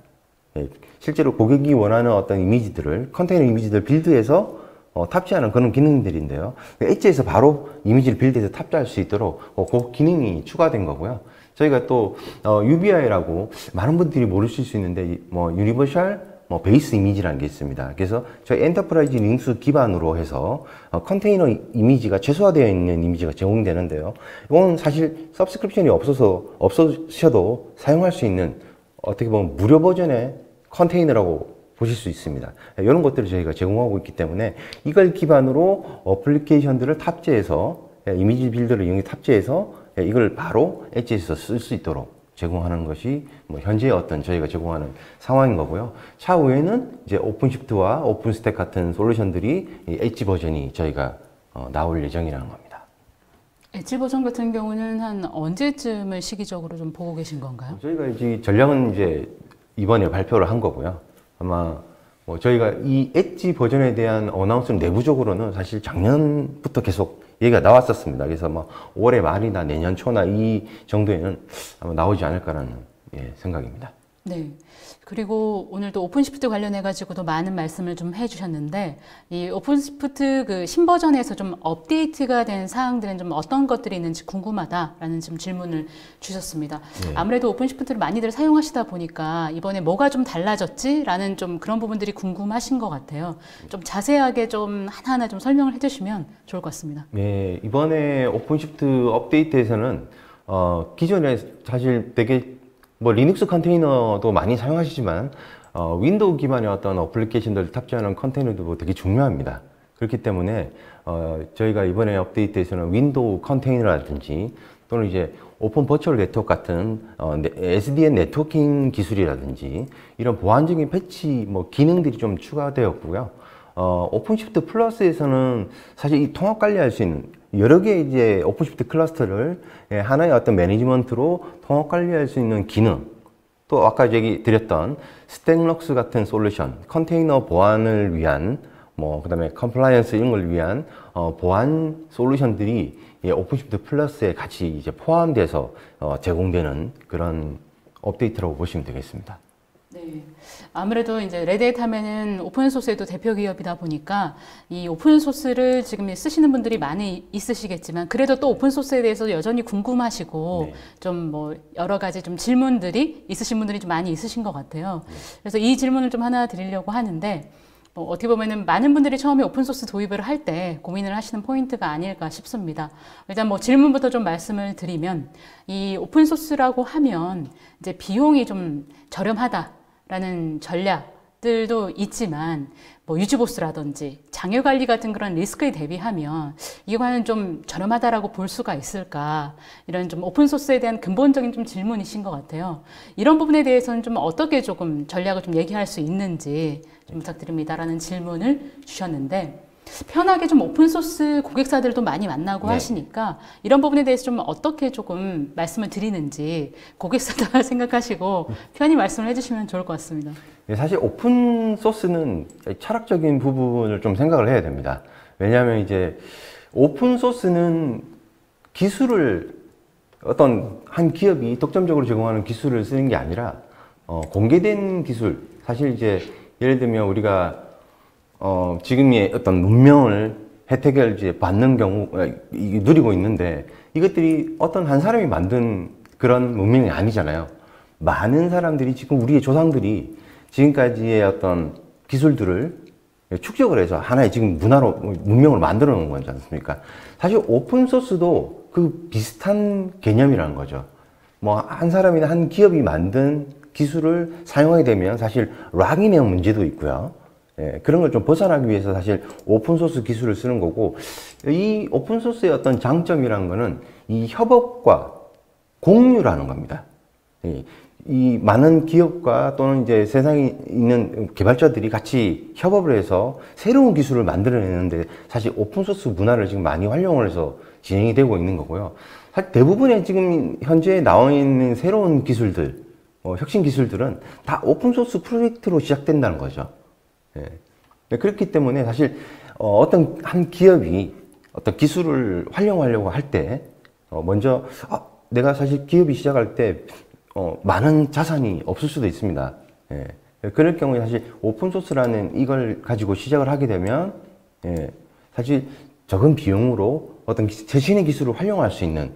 실제로 고객이 원하는 어떤 이미지들을 컨테이너 이미지들 빌드해서 탑재하는 그런 기능들인데요. 엣지에서 바로 이미지를 빌드해서 탑재할 수 있도록 그 기능이 추가된 거고요. 저희가 또 UBI라고 많은 분들이 모르실 수 있는데 뭐 유니버셜 뭐 베이스 이미지라는 게 있습니다. 그래서 저희 엔터프라이즈 리눅스 기반으로 해서 컨테이너 이미지가 최소화되어 있는 이미지가 제공되는데요. 이건 사실 서브스크립션이 없으셔도 사용할 수 있는 어떻게 보면 무료 버전의 컨테이너라고 보실 수 있습니다. 이런 것들을 저희가 제공하고 있기 때문에 이걸 기반으로 어플리케이션들을 탑재해서 이미지 빌더를 이용해 탑재해서 이걸 바로 엣지에서 쓸 수 있도록 제공하는 것이 뭐 현재 어떤 저희가 제공하는 상황인 거고요. 차후에는 이제 오픈시프트와 오픈스택 같은 솔루션들이 이 엣지 버전이 저희가 나올 예정이라는 겁니다. 엣지 버전 같은 경우는 한 언제쯤을 시기적으로 좀 보고 계신 건가요? 저희가 이제 전략은 이제 이번에 발표를 한 거고요. 아마 뭐 저희가 이 엣지 버전에 대한 어나운스는 내부적으로는 사실 작년부터 계속 얘기가 나왔었습니다. 그래서 뭐 올해 말이나 내년 초나 이 정도에는 아마 나오지 않을까라는 생각입니다. 네. 그리고 오늘도 오픈시프트 관련해 가지고도 많은 말씀을 좀 해주셨는데 이 오픈시프트 그 신버전에서 좀 업데이트가 된 사항들은 좀 어떤 것들이 있는지 궁금하다라는 좀 질문을 주셨습니다. 네. 아무래도 오픈시프트를 많이들 사용하시다 보니까 이번에 뭐가 좀 달라졌지라는 좀 그런 부분들이 궁금하신 것 같아요. 좀 자세하게 좀 하나하나 좀 설명을 해주시면 좋을 것 같습니다. 네, 이번에 오픈시프트 업데이트에서는 기존에 사실 되게 뭐 리눅스 컨테이너도 많이 사용하시지만 윈도우 기반의 어떤 어플리케이션들을 탑재하는 컨테이너도 뭐 되게 중요합니다. 그렇기 때문에 저희가 이번에 업데이트에서는 윈도우 컨테이너라든지 또는 이제 오픈 버추얼 네트워크 같은 SDN 네트워킹 기술이라든지 이런 보안적인 패치 뭐 기능들이 좀 추가되었고요. 오픈시프트 플러스에서는 사실 이 통합 관리할 수 있는 여러 개의 이제 오픈시프트 클러스터를 하나의 어떤 매니지먼트로 통합 관리할 수 있는 기능, 또 아까 얘기 드렸던 스택럭스 같은 솔루션, 컨테이너 보안을 위한 그다음에 컴플라이언스 이런 걸 위한 보안 솔루션들이 오픈시프트 플러스에 같이 이제 포함돼서 제공되는 그런 업데이트라고 보시면 되겠습니다. 네. 아무래도 이제 레드햇 하면은 오픈소스에도 대표 기업이다 보니까 이 오픈소스를 지금 쓰시는 분들이 많이 있으시겠지만 그래도 또 오픈소스에 대해서 여전히 궁금하시고 네. 좀 뭐 여러 가지 좀 질문들이 있으신 분들이 좀 많이 있으신 것 같아요. 그래서 이 질문을 좀 하나 드리려고 하는데 어떻게 보면은 많은 분들이 처음에 오픈소스 도입을 할 때 고민을 하시는 포인트가 아닐까 싶습니다. 일단 뭐 질문부터 좀 말씀을 드리면 이 오픈소스라고 하면 이제 비용이 좀 저렴하다라는 전략들도 있지만 뭐 유지보수라든지 장애 관리 같은 그런 리스크에 대비하면 이게 과연 좀 저렴하다라고 볼 수가 있을까? 이런 좀 오픈소스에 대한 근본적인 좀 질문이신 것 같아요. 이런 부분에 대해서는 좀 어떻게 조금 전략을 좀 얘기할 수 있는지 좀 부탁드립니다라는 질문을 주셨는데 편하게 좀 오픈소스 고객사들도 많이 만나고 네. 하시니까 이런 부분에 대해서 좀 어떻게 조금 말씀을 드리는지 고객사다 생각하시고 편히 말씀을 해주시면 좋을 것 같습니다. 사실 오픈소스는 철학적인 부분을 좀 생각을 해야 됩니다. 왜냐하면 이제 오픈소스는 기술을 어떤 한 기업이 독점적으로 제공하는 기술을 쓰는 게 아니라 공개된 기술, 사실 이제 예를 들면 우리가 지금의 어떤 문명을 혜택을 이제 받는 경우 누리고 있는데 이것들이 어떤 한 사람이 만든 그런 문명이 아니잖아요. 많은 사람들이 지금 우리의 조상들이 지금까지의 어떤 기술들을 축적을 해서 하나의 지금 문명으로 만들어 놓은 거지 않습니까? 사실 오픈소스도 그 비슷한 개념이라는 거죠. 뭐 한 사람이나 한 기업이 만든 기술을 사용하게 되면 사실 락인의 문제도 있고요. 그런 걸 좀 벗어나기 위해서 사실 오픈소스 기술을 쓰는 거고, 이 오픈소스의 어떤 장점이라는 거는 이 협업과 공유라는 겁니다. 이 많은 기업과 또는 이제 세상에 있는 개발자들이 같이 협업을 해서 새로운 기술을 만들어내는데 사실 오픈소스 문화를 지금 많이 활용을 해서 진행이 되고 있는 거고요. 사실 대부분의 지금 현재 나와 있는 새로운 기술들, 혁신 기술들은 다 오픈소스 프로젝트로 시작된다는 거죠. 그렇기 때문에 사실 어떤 한 기업이 어떤 기술을 활용하려고 할 때 먼저 내가 사실 기업이 시작할 때 많은 자산이 없을 수도 있습니다. 그럴 경우에 사실 오픈소스라는 이걸 가지고 시작을 하게 되면 사실 적은 비용으로 어떤 최신의 기술을 활용할 수 있는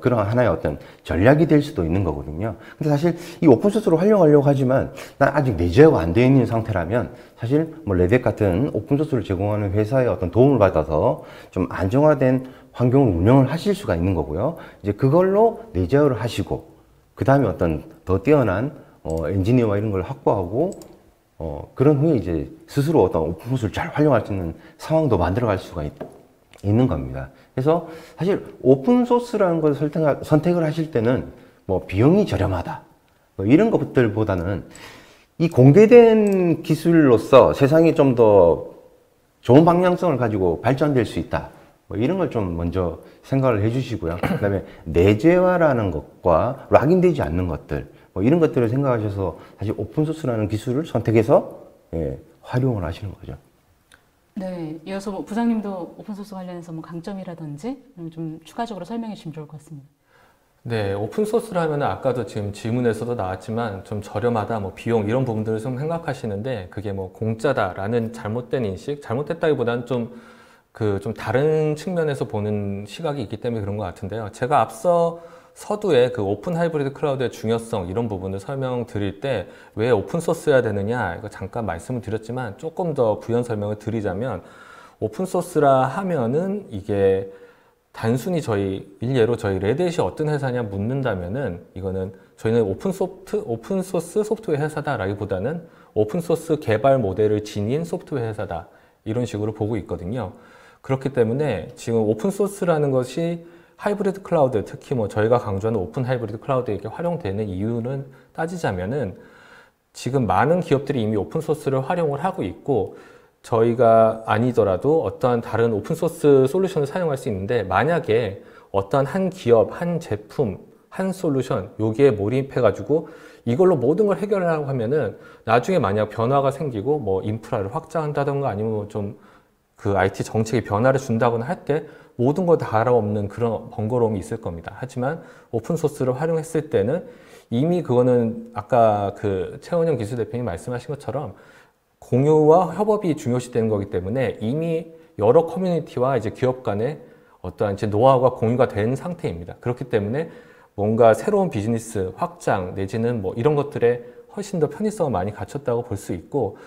그런 하나의 어떤 전략이 될 수도 있는 거거든요. 근데 사실 이 오픈소스로 활용하려고 하지만 난 아직 내재화가 안 되어 있는 상태라면 사실 뭐 레댓 같은 오픈소스를 제공하는 회사의 어떤 도움을 받아서 좀 안정화된 환경을 운영을 하실 수가 있는 거고요. 이제 그걸로 내재화를 하시고 그 다음에 어떤 더 뛰어난 엔지니어와 이런 걸 확보하고 그런 후에 이제 스스로 어떤 오픈소스를 잘 활용할 수 있는 상황도 만들어갈 수가 있는 겁니다. 그래서 사실 오픈소스라는 걸 선택을 하실 때는 뭐 비용이 저렴하다 뭐 이런 것들보다는 이 공개된 기술로서 세상이 좀 더 좋은 방향성을 가지고 발전될 수 있다 뭐 이런 걸 좀 먼저 생각을 해주시고요. 그 다음에 내재화라는 것과 락인되지 않는 것들 뭐 이런 것들을 생각하셔서 사실 오픈소스라는 기술을 선택해서 활용을 하시는 거죠. 네, 이어서 뭐 부장님도 오픈소스 관련해서 뭐 강점이라든지 좀 추가적으로 설명해 주시면 좋을 것 같습니다. 네, 오픈소스라면 아까도 지금 질문에서도 나왔지만 좀 저렴하다, 뭐 비용 이런 부분들을 좀 생각하시는데 그게 뭐 공짜다라는 잘못된 인식, 잘못됐다기보다는 좀 다른 측면에서 보는 시각이 있기 때문에 그런 것 같은데요. 제가 앞서 서두에 그 오픈 하이브리드 클라우드의 중요성 이런 부분을 설명드릴 때 왜 오픈소스여야 되느냐 이거 잠깐 말씀을 드렸지만 조금 더 부연 설명을 드리자면 오픈소스라 하면은 이게 단순히 일례로 저희 레댓이 어떤 회사냐 묻는다면은 이거는 저희는 오픈소스 소프트웨어 회사다라기보다는 오픈소스 개발 모델을 지닌 소프트웨어 회사다 이런 식으로 보고 있거든요. 그렇기 때문에 지금 오픈소스라는 것이 하이브리드 클라우드, 특히 뭐 저희가 강조하는 오픈 하이브리드 클라우드에 이렇게 활용되는 이유는 따지자면은 지금 많은 기업들이 이미 오픈소스를 활용을 하고 있고 저희가 아니더라도 어떠한 다른 오픈소스 솔루션을 사용할 수 있는데 만약에 어떠한 한 기업, 한 제품, 한 솔루션 여기에 몰입해가지고 이걸로 모든 걸 해결하려고 하면은 나중에 만약 변화가 생기고 뭐 인프라를 확장한다던가 아니면 좀 그 IT 정책에 변화를 준다거나 할 때 모든 걸 다 알아없는 그런 번거로움이 있을 겁니다. 하지만 오픈소스를 활용했을 때는 이미 그거는 아까 그 최원영 기술대표님 말씀하신 것처럼 공유와 협업이 중요시 되는 거기 때문에 이미 여러 커뮤니티와 이제 기업 간의 어떠한 이제 노하우가 공유가 된 상태입니다. 그렇기 때문에 뭔가 새로운 비즈니스 확장 내지는 뭐 이런 것들에 훨씬 더 편의성을 많이 갖췄다고 볼 수 있고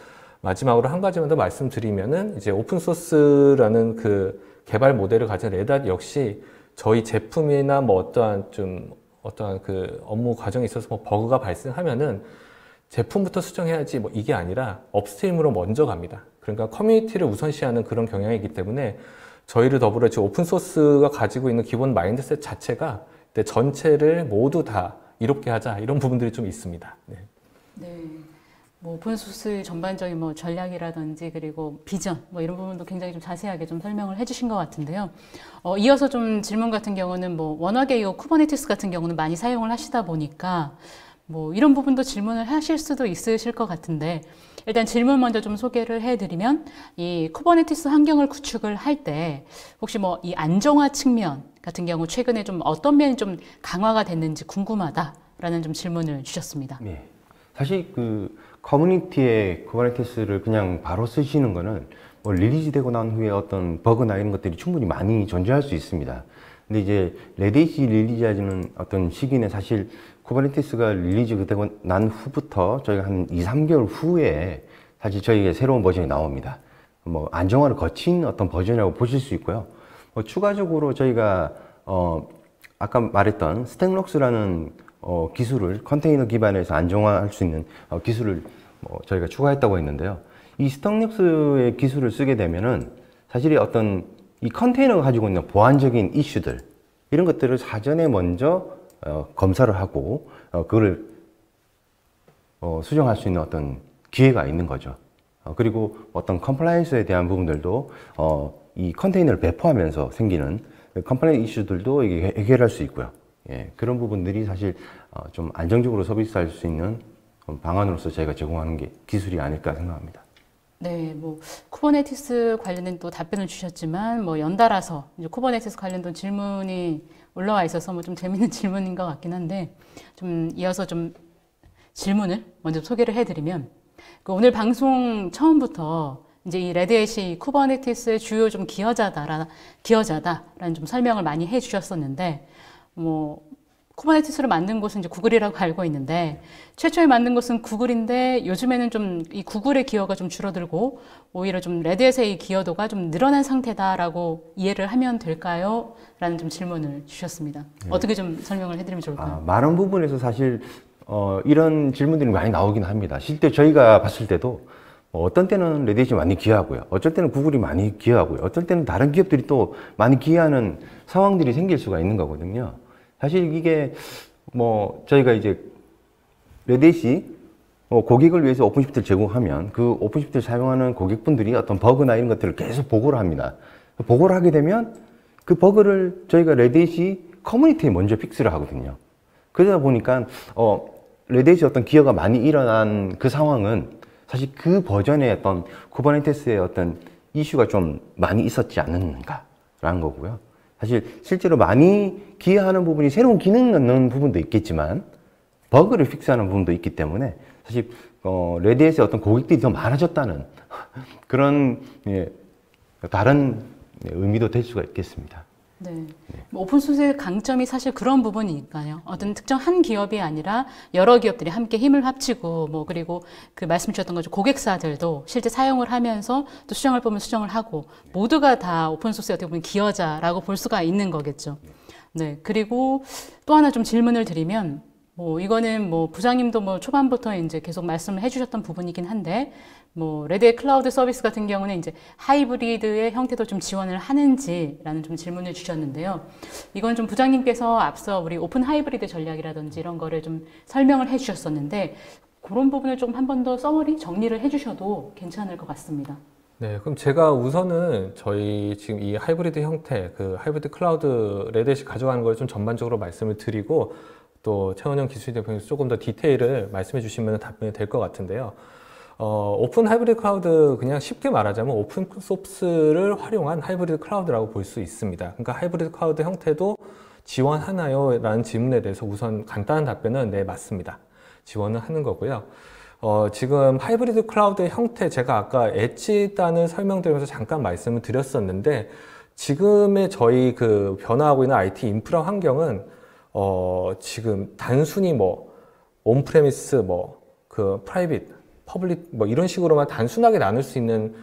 마지막으로 한 가지만 더 말씀드리면은 이제 오픈소스라는 그 개발 모델을 가진 레닷 역시 저희 제품이나 뭐 어떠한 그 업무 과정에 있어서 뭐 버그가 발생하면은 제품부터 수정해야지 뭐 이게 아니라 업스트림으로 먼저 갑니다. 그러니까 커뮤니티를 우선시하는 그런 경향이기 때문에 저희를 더불어 지금 오픈소스가 가지고 있는 기본 마인드셋 자체가 전체를 모두 다 이롭게 하자 이런 부분들이 좀 있습니다. 네. 네. 뭐 오픈소스 전반적인 뭐 전략이라든지 그리고 비전 뭐 이런 부분도 굉장히 좀 자세하게 좀 설명을 해주신 것 같은데요. 이어서 좀 질문 같은 경우는 뭐 워낙에 이 쿠버네티스 같은 경우는 많이 사용을 하시다 보니까 뭐 이런 부분도 질문을 하실 수도 있으실 것 같은데 일단 질문 먼저 좀 소개를 해드리면 이 쿠버네티스 환경을 구축을 할 때 혹시 뭐 이 안정화 측면 같은 경우 최근에 좀 어떤 면이 좀 강화가 됐는지 궁금하다라는 좀 질문을 주셨습니다. 네. 사실 그 커뮤니티에 쿠버네티스를 그냥 바로 쓰시는 거는 뭐 릴리즈 되고 난 후에 어떤 버그나 이런 것들이 충분히 많이 존재할 수 있습니다. 근데 이제 레딧이 릴리즈하는 어떤 시기는 사실 쿠버네티스가 릴리즈 되고 난 후부터 저희가 한 2, 3개월 후에 사실 저희의 새로운 버전이 나옵니다. 뭐 안정화를 거친 어떤 버전이라고 보실 수 있고요. 추가적으로 저희가 아까 말했던 스택록스라는 기술을 컨테이너 기반에서 안정화할 수 있는 기술을 저희가 추가했다고 했는데요. 이 스택록스의 기술을 쓰게 되면은 사실 어떤 이 컨테이너가 가지고 있는 보안적인 이슈들 이런 것들을 사전에 먼저 검사를 하고 그거를 수정할 수 있는 어떤 기회가 있는 거죠. 그리고 어떤 컴플라이언스에 대한 부분들도 이 컨테이너를 배포하면서 생기는 컴플라이언스 이슈들도 이게 해결할 수 있고요. 예, 그런 부분들이 사실 좀 안정적으로 서비스할 수 있는 방안으로서 저희가 제공하는 게 기술이 아닐까 생각합니다. 네, 뭐 쿠버네티스 관련된 또 답변을 주셨지만 뭐 연달아서 이제 쿠버네티스 관련된 질문이 올라와 있어서 뭐 좀 재밌는 질문인 것 같긴 한데 좀 이어서 좀 질문을 먼저 소개를 해드리면 오늘 방송 처음부터 이제 이 레드햇이 쿠버네티스의 주요 좀 기여자다라는 좀 설명을 많이 해주셨었는데 쿠버네티스를 만든 곳은 이제 구글이라고 알고 있는데 최초에 만든 곳은 구글인데 요즘에는 좀 이 구글의 기여가 좀 줄어들고 오히려 좀 레드햇의 기여도가 좀 늘어난 상태다라고 이해를 하면 될까요? 라는 좀 질문을 주셨습니다. 어떻게 좀 설명을 해드리면 좋을까요? 많은 부분에서 사실 이런 질문들이 많이 나오긴 합니다. 실제 저희가 봤을 때도 어떤 때는 레딧이 많이 기여하고요. 어쩔 때는 구글이 많이 기여하고요. 어쩔 때는 다른 기업들이 또 많이 기여하는 상황들이 생길 수가 있는 거거든요. 사실 이게 저희가 이제 레딧이 고객을 위해서 오픈시프트를 제공하면 그 오픈시프트를 사용하는 고객분들이 어떤 버그나 이런 것들을 계속 보고를 합니다. 보고를 하게 되면 그 버그를 저희가 레딧이 커뮤니티에 먼저 픽스를 하거든요. 그러다 보니까 레딧이 어떤 기여가 많이 일어난 그 상황은 사실 그 버전의 어떤 쿠버네티스의 어떤 이슈가 좀 많이 있었지 않는가라는 거고요. 사실 실제로 많이 기여하는 부분이 새로운 기능 넣는 부분도 있겠지만 버그를 픽스하는 부분도 있기 때문에 사실 레딧의 어떤 고객들이 더 많아졌다는 그런 다른 의미도 될 수가 있겠습니다. 네. 오픈소스의 강점이 사실 그런 부분이니까요. 어떤 특정 한 기업이 아니라 여러 기업들이 함께 힘을 합치고 그리고 그 말씀 주셨던 거죠. 고객사들도 실제 사용을 하면서 또 수정할 부분 수정을 하고 모두가 다 오픈소스의 어떻게 보면 기여자라고 볼 수가 있는 거겠죠. 네. 그리고 또 하나 좀 질문을 드리면 이거는 부장님도 초반부터 이제 계속 말씀을 해주셨던 부분이긴 한데, 레드햇 클라우드 서비스 같은 경우는 이제 하이브리드의 형태도 좀 지원을 하는지라는 좀 질문을 주셨는데요. 이건 좀 부장님께서 앞서 우리 오픈 하이브리드 전략이라든지 이런 거를 좀 설명을 해주셨었는데, 그런 부분을 좀 한 번 더 서머리 정리를 해주셔도 괜찮을 것 같습니다. 네, 그럼 제가 우선은 저희 지금 이 하이브리드 형태, 그 하이브리드 클라우드 레드햇이 가져가는 걸 좀 전반적으로 말씀을 드리고, 또 최원영 기술 대표님께서 조금 더 디테일을 말씀해 주시면 답변이 될 것 같은데요. 오픈 하이브리드 클라우드, 그냥 쉽게 말하자면 오픈 소스를 활용한 하이브리드 클라우드라고 볼 수 있습니다. 그러니까 하이브리드 클라우드 형태도 지원하나요? 라는 질문에 대해서 우선 간단한 답변은 네, 맞습니다. 지원을 하는 거고요. 지금 하이브리드 클라우드 형태, 제가 아까 엣지 단을 설명드리면서 잠깐 말씀을 드렸었는데, 지금의 저희 그 변화하고 있는 IT 인프라 환경은 지금 단순히 온프레미스, 프라이빗, 퍼블릭, 이런 식으로만 단순하게 나눌 수 있는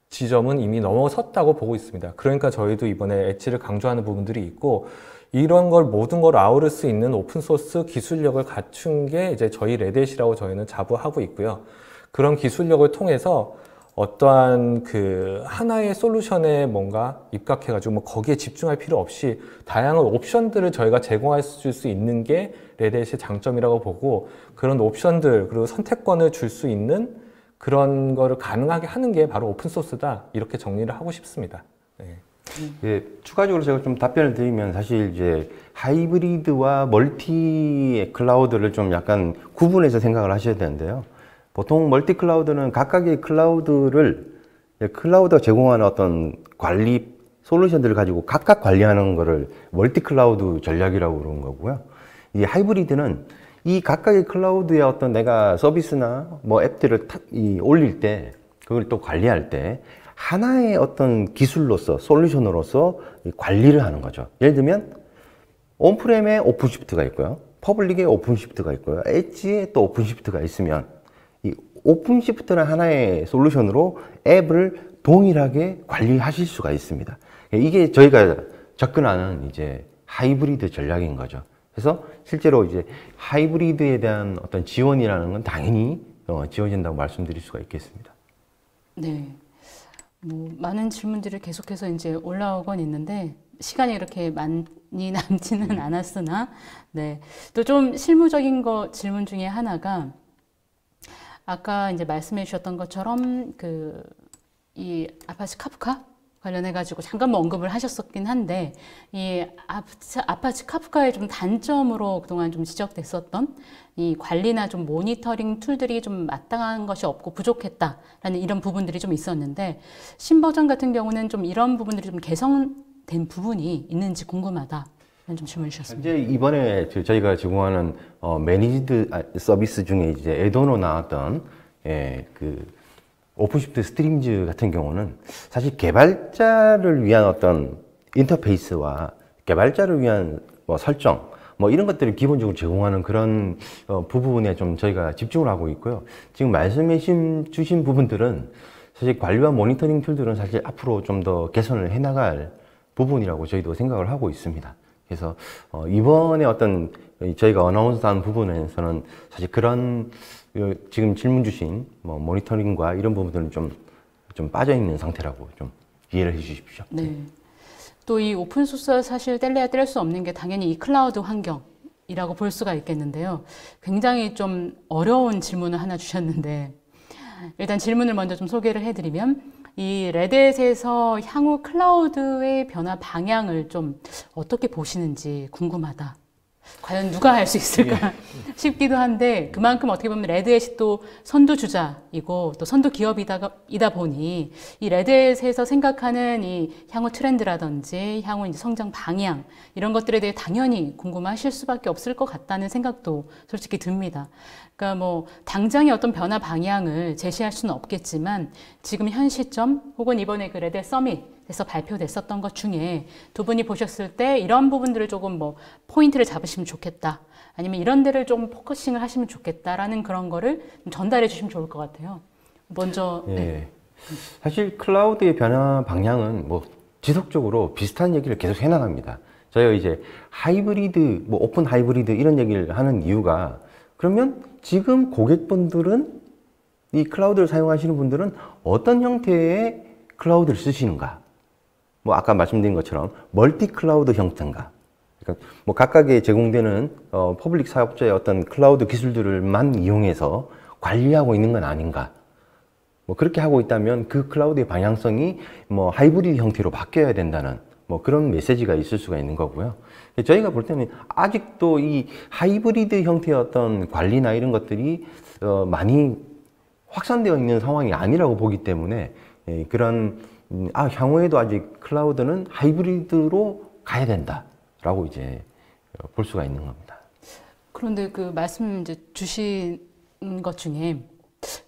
지점은 이미 넘어섰다고 보고 있습니다. 그러니까 저희도 이번에 엣지를 강조하는 부분들이 있고, 이런 걸 모든 걸 아우를 수 있는 오픈소스 기술력을 갖춘 게 이제 저희 레딧이라고 저희는 자부하고 있고요. 그런 기술력을 통해서 어떠한 그 하나의 솔루션에 뭔가 입각해가지고 거기에 집중할 필요 없이 다양한 옵션들을 저희가 제공할 수 있는 게 레딧의 장점이라고 보고, 그런 옵션들 그리고 선택권을 줄 수 있는 그런 거를 가능하게 하는 게 바로 오픈소스다, 이렇게 정리를 하고 싶습니다. 네. 예, 추가적으로 제가 좀 답변을 드리면 사실 이제 하이브리드와 멀티 클라우드를 좀 약간 구분해서 생각을 하셔야 되는데요. 보통 멀티 클라우드는 각각의 클라우드가 제공하는 어떤 관리 솔루션들을 가지고 각각 관리하는 거를 멀티 클라우드 전략이라고 그러는 거고요. 이 하이브리드는 이 각각의 클라우드의 어떤 내가 서비스나 앱들을 올릴 때, 그걸 또 관리할 때 하나의 어떤 기술로서, 솔루션으로서 관리를 하는 거죠. 예를 들면 온프렘에 오픈시프트가 있고요, 퍼블릭에 오픈시프트가 있고요, 엣지에 또 오픈시프트가 있으면 이 오픈시프트는 하나의 솔루션으로 앱을 동일하게 관리하실 수가 있습니다. 이게 저희가 접근하는 이제 하이브리드 전략인 거죠. 그래서 실제로 이제 하이브리드에 대한 어떤 지원이라는 건 당연히 지원된다고 말씀드릴 수가 있겠습니다. 네. 많은 질문들이 계속해서 이제 올라오곤 있는데 시간이 이렇게 많이 남지는 않았으나, 네. 또 좀 실무적인 질문 중에 하나가, 아까 이제 말씀해 주셨던 것처럼 이 아파치 카프카 관련해가지고 잠깐 언급을 하셨었긴 한데, 이 아파치 카프카의 좀 단점으로 그동안 좀 지적됐었던 이 관리나 좀 모니터링 툴들이 좀 마땅한 것이 없고 부족했다라는 이런 부분들이 좀 있었는데, 신버전 같은 경우는 좀 이런 부분들이 좀 개선된 부분이 있는지 궁금하다. 좀 질문 주셨습니다. 현재 이번에 저희가 제공하는 매니지드 서비스 중에 이제 애돈으로 나왔던 오픈시프트 스트림즈 같은 경우는 사실 개발자를 위한 어떤 인터페이스와 개발자를 위한 뭐 설정, 뭐 이런 것들을 기본적으로 제공하는 그런 부분에 좀 저희가 집중을 하고 있고요. 지금 말씀해 주신 부분들은 사실 관리와 모니터링 툴들은 사실 앞으로 좀 더 개선을 해나갈 부분이라고 저희도 생각을 하고 있습니다. 그래서 이번에 어떤 저희가 어나운스한 부분에서는 사실 그런 지금 질문 주신 뭐 모니터링과 이런 부분들은 좀 빠져 있는 상태라고 좀 이해를 해 주십시오. 네. 또 이 오픈소스와 사실 뗄래야 뗄 수 없는 게 당연히 이 클라우드 환경이라고 볼 수가 있겠는데요. 굉장히 좀 어려운 질문을 하나 주셨는데 일단 질문을 먼저 좀 소개를 해드리면 이 레드햇에서 향후 클라우드의 변화 방향을 좀 어떻게 보시는지 궁금하다. 과연 누가 할 수 있을까 싶기도 한데 그만큼 어떻게 보면 레드햇이 또 선두주자이고 또 선두 기업이다 보니 이 레드햇에서 생각하는 이 향후 트렌드라든지 향후 이제 성장 방향 이런 것들에 대해 당연히 궁금하실 수밖에 없을 것 같다는 생각도 솔직히 듭니다. 그러니까 뭐 당장의 어떤 변화 방향을 제시할 수는 없겠지만 지금 현 시점 혹은 이번에 그 레드햇 서밋에서 발표됐었던 것 중에 두 분이 보셨을 때 이런 부분들을 조금 뭐 포인트를 잡으시면 좋겠다. 아니면 이런 데를 좀 포커싱을 하시면 좋겠다라는 그런 거를 좀 전달해 주시면 좋을 것 같아요. 먼저. 예. 네. 사실 클라우드의 변화 방향은 뭐 지속적으로 비슷한 얘기를 계속 해나갑니다. 저희가 이제 하이브리드, 뭐 오픈 하이브리드 이런 얘기를 하는 이유가 그러면 지금 고객분들은 이 클라우드를 사용하시는 분들은 어떤 형태의 클라우드를 쓰시는가? 뭐 아까 말씀드린 것처럼 멀티 클라우드 형태인가? 그러니까 뭐 각각의 제공되는 퍼블릭 사업자의 어떤 클라우드 기술들만 이용해서 관리하고 있는 건 아닌가? 뭐 그렇게 하고 있다면 그 클라우드의 방향성이 뭐 하이브리드 형태로 바뀌어야 된다는 뭐 그런 메시지가 있을 수가 있는 거고요. 저희가 볼 때는 아직도 이 하이브리드 형태의 어떤 관리나 이런 것들이 많이 확산되어 있는 상황이 아니라고 보기 때문에 그런 향후에도 아직 클라우드는 하이브리드로 가야 된다라고 이제 볼 수가 있는 겁니다. 그런데 그 말씀 이제 주신 것 중에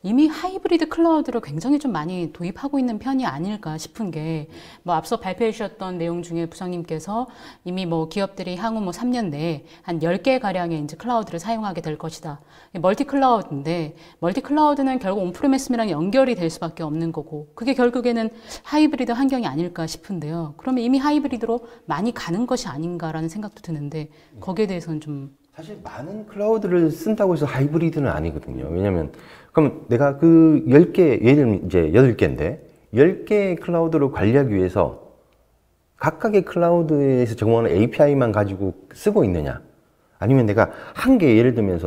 이미 하이브리드 클라우드를 굉장히 좀 많이 도입하고 있는 편이 아닐까 싶은 게 뭐 앞서 발표해 주셨던 내용 중에 부장님께서 이미 뭐 기업들이 향후 뭐 3년 내에 한 10개 가량의 이제 클라우드를 사용하게 될 것이다. 멀티 클라우드인데 멀티 클라우드는 결국 온프리미스랑 연결이 될 수밖에 없는 거고 그게 결국에는 하이브리드 환경이 아닐까 싶은데요. 그러면 이미 하이브리드로 많이 가는 것이 아닌가라는 생각도 드는데 거기에 대해서는 좀 사실 많은 클라우드를 쓴다고 해서 하이브리드는 아니거든요. 왜냐면 그럼 내가 그 10개, 예를 들면 이제 8개인데 10개의 클라우드를 관리하기 위해서 각각의 클라우드에서 제공하는 API만 가지고 쓰고 있느냐? 아니면 내가 한 개 예를 들면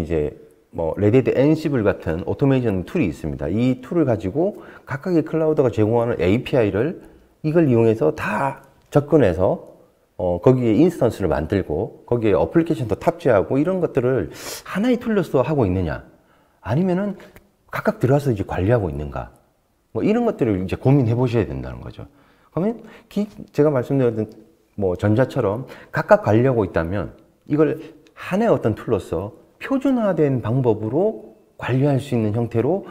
이제 뭐 레드햇 엔시블 같은 오토메이션 툴이 있습니다. 이 툴을 가지고 각각의 클라우드가 제공하는 API를 이걸 이용해서 다 접근해서 거기에 인스턴스를 만들고 거기에 어플리케이션도 탑재하고 이런 것들을 하나의 툴로서 하고 있느냐? 아니면은 각각 들어가서 이제 관리하고 있는가? 뭐 이런 것들을 이제 고민해 보셔야 된다는 거죠. 그러면 제가 말씀드렸던 뭐 전자처럼 각각 관리하고 있다면 이걸 하나의 어떤 툴로서 표준화된 방법으로 관리할 수 있는 형태로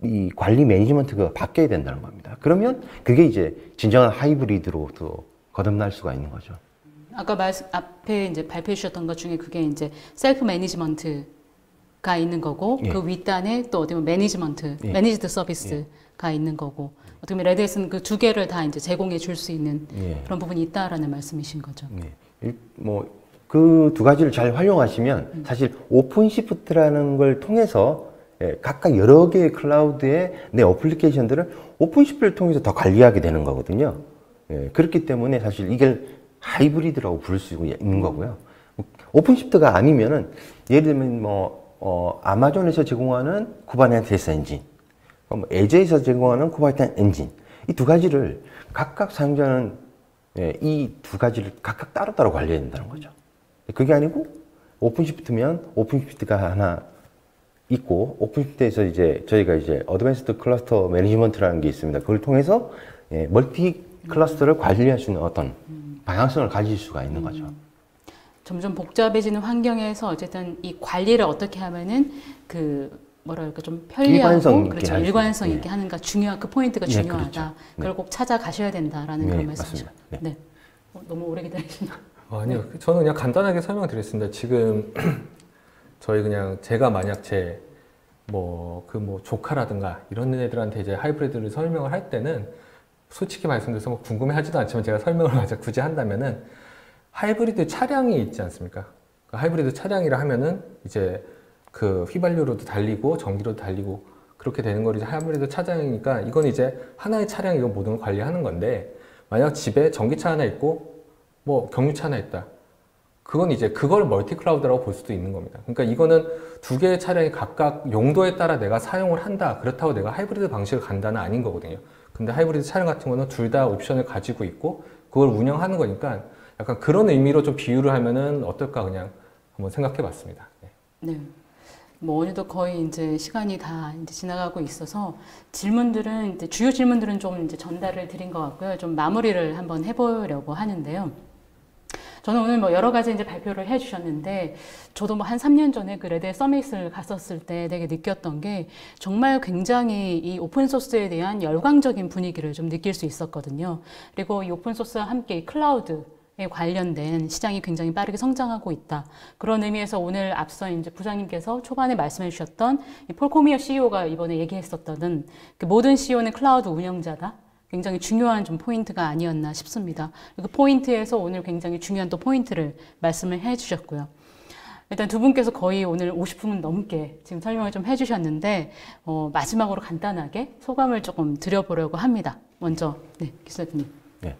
이 관리 매니지먼트가 바뀌어야 된다는 겁니다. 그러면 그게 이제 진정한 하이브리드로 또 거듭날 수가 있는 거죠. 아까 앞에 이제 발표해 주셨던 것 중에 그게 이제 셀프 매니지먼트가 있는 거고 예. 그 윗단에 또 어떻게 보면 매니지먼트, 예. 매니지드 서비스가 있는 거고 어떻게 보면 레드햇은 그 두 개를 다 이제 제공해 줄 수 있는 예. 그런 부분이 있다라는 말씀이신 거죠. 뭐 그 두 가지를 잘 활용하시면 사실 오픈시프트라는 걸 통해서 각각 여러 개의 클라우드의 내 어플리케이션들을 오픈시프트를 통해서 더 관리하게 되는 거거든요. 그렇기 때문에 사실 이걸 하이브리드라고 부를 수 있는 거고요. 오픈시프트가 아니면은 예를 들면 뭐 아마존에서 제공하는 쿠버네티스 엔진, 뭐 애저에서 제공하는 쿠버네티스 엔진 이 두 가지를 각각 사용자는 이 두 가지를 각각 따로따로 관리해야 된다는 거죠. 그게 아니고 오픈시프트면 오픈시프트가 하나 있고 오픈시프트에서 이제 저희가 이제 어드밴스드 클러스터 매니지먼트라는 게 있습니다. 그걸 통해서 멀티 클러스터를 관리할 수 있는 어떤 방향성을 가질 수가 있는 거죠. 점점 복잡해지는 환경에서 어쨌든 이 관리를 어떻게 하면은 그 뭐랄까 좀 편리하고 그렇죠. 일관성 있게 하는가 중요한 그 포인트가 중요하다. 그렇죠. 그걸 꼭 찾아가셔야 된다라는 그런 말씀이죠. 맞습니다. 네. 너무 오래 기다리시나? 아니요, 저는 그냥 간단하게 설명드리겠습니다. 지금 저희 그냥 제가 만약 제 조카라든가 이런 애들한테 이제 하이브리드를 설명을 할 때는 솔직히 말씀드려서 뭐 궁금해하지도 않지만 제가 설명을 굳이 한다면은 하이브리드 차량이 있지 않습니까? 그 하이브리드 차량이라 하면은 이제 그 휘발유로도 달리고 전기로도 달리고 그렇게 되는 걸 이제 하이브리드 차량이니까 이건 이제 하나의 차량 이거 모든 걸 관리하는 건데 만약 집에 전기차 하나 있고 뭐 경유차 하나 있다. 그건 이제 그걸 멀티 클라우드라고 볼 수도 있는 겁니다. 그러니까 이거는 두 개의 차량이 각각 용도에 따라 내가 사용을 한다. 그렇다고 내가 하이브리드 방식을 간다는 아닌 거거든요. 근데 하이브리드 차량 같은 거는 둘 다 옵션을 가지고 있고 그걸 운영하는 거니까 약간 그런 의미로 좀 비유를 하면은 어떨까 그냥 한번 생각해 봤습니다. 네. 뭐 오늘도 거의 이제 시간이 다 이제 지나가고 있어서 질문들은 이제 주요 질문들은 좀 이제 전달을 드린 것 같고요. 좀 마무리를 한번 해보려고 하는데요. 저는 오늘 뭐 여러 가지 이제 발표를 해주셨는데 저도 뭐 한 3년 전에 그 레드 서밋을 갔었을 때 되게 느꼈던 게 정말 굉장히 이 오픈 소스에 대한 열광적인 분위기를 좀 느낄 수 있었거든요. 그리고 이 오픈 소스와 함께 이 클라우드에 관련된 시장이 굉장히 빠르게 성장하고 있다. 그런 의미에서 오늘 앞서 이제 부장님께서 초반에 말씀해 주셨던 이 폴 코미어 CEO가 이번에 얘기했었던 그 모든 CEO는 클라우드 운영자다. 굉장히 중요한 좀 포인트가 아니었나 싶습니다. 그 포인트에서 오늘 굉장히 중요한 또 포인트를 말씀을 해 주셨고요. 일단 두 분께서 거의 오늘 50분 넘게 지금 설명을 좀 해주셨는데 마지막으로 간단하게 소감을 조금 드려보려고 합니다. 먼저 네, 기수님. 네.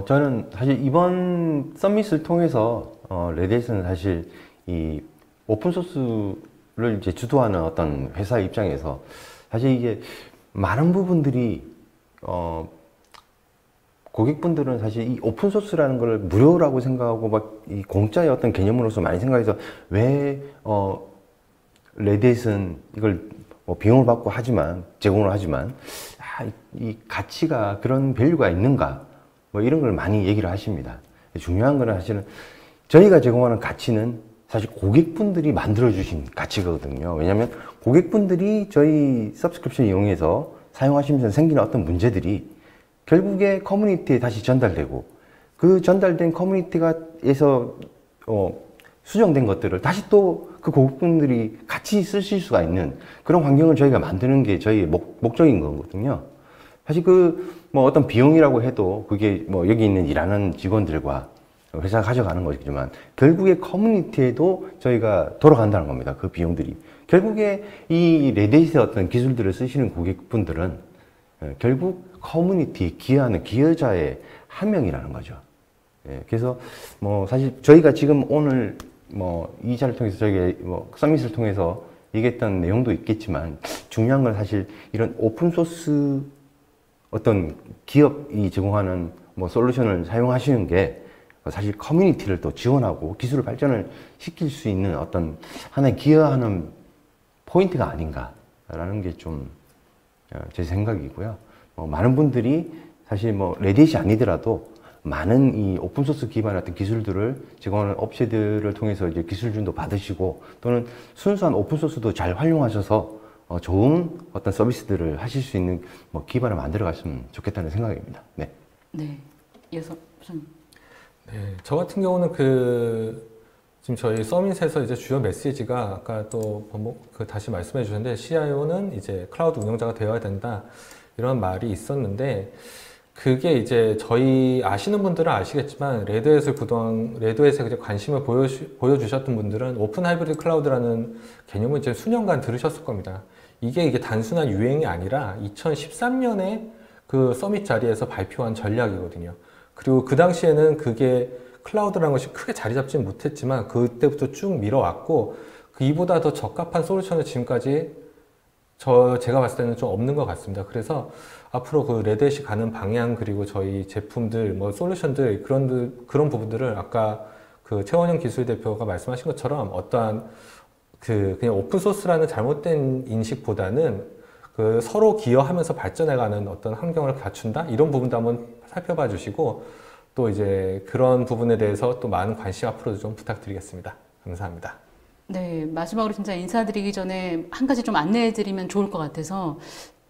저는 사실 이번 서밋을 통해서 레드햇은 사실 이 오픈 소스를 이제 주도하는 어떤 회사 입장에서 사실 이게 많은 부분들이 고객분들은 사실 이 오픈 소스라는 걸 무료라고 생각하고 막 이 공짜의 어떤 개념으로서 많이 생각해서 왜 레드햇은 이걸 뭐 비용을 받고 제공을 하지만 이 가치가 그런 밸류가 있는가 뭐 이런 걸 많이 얘기를 하십니다. 중요한 거는 사실은 저희가 제공하는 가치는 사실 고객분들이 만들어주신 가치거든요. 왜냐하면 고객분들이 저희 서브스크립션 이용해서 사용하시면서 생기는 어떤 문제들이 결국에 커뮤니티에 다시 전달되고 그 전달된 커뮤니티에서 수정된 것들을 다시 또 그 고객분들이 같이 쓰실 수가 있는 그런 환경을 저희가 만드는 게 저희의 목적인 거거든요. 사실 뭐 어떤 비용이라고 해도 그게 뭐 여기 있는 일하는 직원들과 회사가 가져가는 것이지만 결국에 커뮤니티에도 저희가 돌아간다는 겁니다. 그 비용들이. 결국에 이 레드햇의 어떤 기술들을 쓰시는 고객분들은 결국 커뮤니티에 기여하는 기여자의 한 명이라는 거죠. 그래서 뭐 사실 저희가 지금 오늘 뭐 이 자를 통해서 저희 뭐 서밋을 통해서 얘기했던 내용도 있겠지만 중요한 건 사실 이런 오픈 소스 어떤 기업이 제공하는 뭐 솔루션을 사용하시는 게 사실 커뮤니티를 또 지원하고 기술을 발전을 시킬 수 있는 어떤 하나의 기여하는 포인트가 아닌가라는 게 좀 제 생각이고요. 많은 분들이 사실 뭐 레드햇이 아니더라도 많은 이 오픈소스 기반의 어떤 기술들을 제공하는 업체들을 통해서 이제 기술준도 받으시고 또는 순수한 오픈소스도 잘 활용하셔서 좋은 어떤 서비스들을 하실 수 있는 뭐 기반을 만들어 갔으면 좋겠다는 생각입니다. 네. 네. 이어서 부장님. 네. 저 같은 경우는 지금 저희 서밋에서 이제 주요 메시지가 아까 또 다시 말씀해 주셨는데 CIO는 이제 클라우드 운영자가 되어야 된다. 이런 말이 있었는데 그게 이제 저희 아시는 분들은 아시겠지만 레드햇에 이제 관심을 보여주셨던 분들은 오픈 하이브리드 클라우드라는 개념을 이제 수년간 들으셨을 겁니다. 이게 단순한 유행이 아니라 2013년에 그 서밋 자리에서 발표한 전략이거든요. 그리고 그 당시에는 그게 클라우드라는 것이 크게 자리 잡지는 못했지만 그때부터 쭉 밀어왔고 이보다 더 적합한 솔루션을 지금까지 제가 봤을 때는 좀 없는 것 같습니다. 그래서 앞으로 그 레드햇이 가는 방향 그리고 저희 제품들, 뭐 솔루션들 그런 부분들을 아까 그 최원영 기술대표가 말씀하신 것처럼 어떠한 그냥 오픈 소스라는 잘못된 인식보다는 그 서로 기여하면서 발전해가는 어떤 환경을 갖춘다 이런 부분도 한번 살펴봐 주시고 또 이제 그런 부분에 대해서 또 많은 관심 앞으로도 좀 부탁드리겠습니다. 감사합니다. 네, 마지막으로 진짜 인사드리기 전에 한 가지 좀 안내해드리면 좋을 것 같아서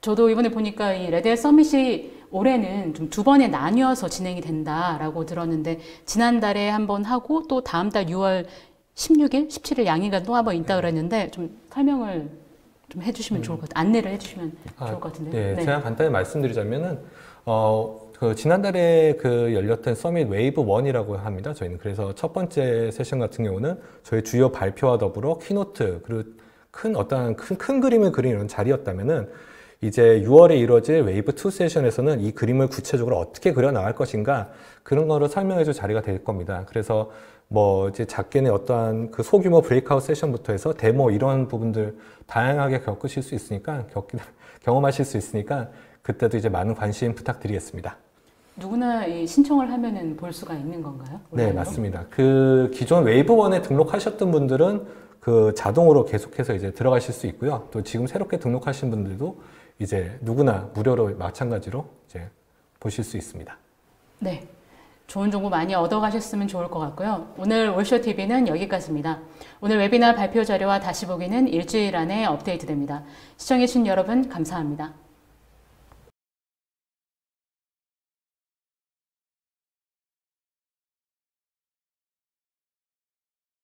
저도 이번에 보니까 이 레드햇 서밋이 올해는 좀 두 번에 나뉘어서 진행이 된다라고 들었는데 지난달에 한 번 하고 또 다음 달 6월 16일, 17일 양일간 또 한 번 있다 그랬는데 좀 설명을 좀 해주시면 좋을 것 같아요. 안내를 해주시면 좋을 것 같은데. 네, 네. 제가 간단히 말씀드리자면은 그 지난달에 그 열렸던 서밋 웨이브 1이라고 합니다. 저희는 그래서 첫 번째 세션 같은 경우는 저희 주요 발표와 더불어 키노트 그리고 큰 그림을 그리는 자리였다면은 이제 6월에 이루어질 웨이브 2 세션에서는 이 그림을 구체적으로 어떻게 그려 나갈 것인가 그런 거를 설명해 줄 자리가 될 겁니다. 그래서 뭐 이제 작게는 어떠한 그 소규모 브레이크아웃 세션부터 해서 데모 이런 부분들 다양하게 겪으실 수 있으니까 경험하실 수 있으니까 그때도 이제 많은 관심 부탁드리겠습니다. 누구나 이 신청을 하면은 볼 수가 있는 건가요? 네, 온라인으로? 맞습니다. 그 기존 웨이브 1에 등록하셨던 분들은 그 자동으로 계속해서 이제 들어가실 수 있고요. 또 지금 새롭게 등록하신 분들도 이제 누구나 무료로 마찬가지로 이제 보실 수 있습니다. 네. 좋은 정보 많이 얻어가셨으면 좋을 것 같고요. 오늘 올쇼TV는 여기까지입니다. 오늘 웨비나 발표 자료와 다시 보기는 일주일 안에 업데이트됩니다. 시청해주신 여러분 감사합니다.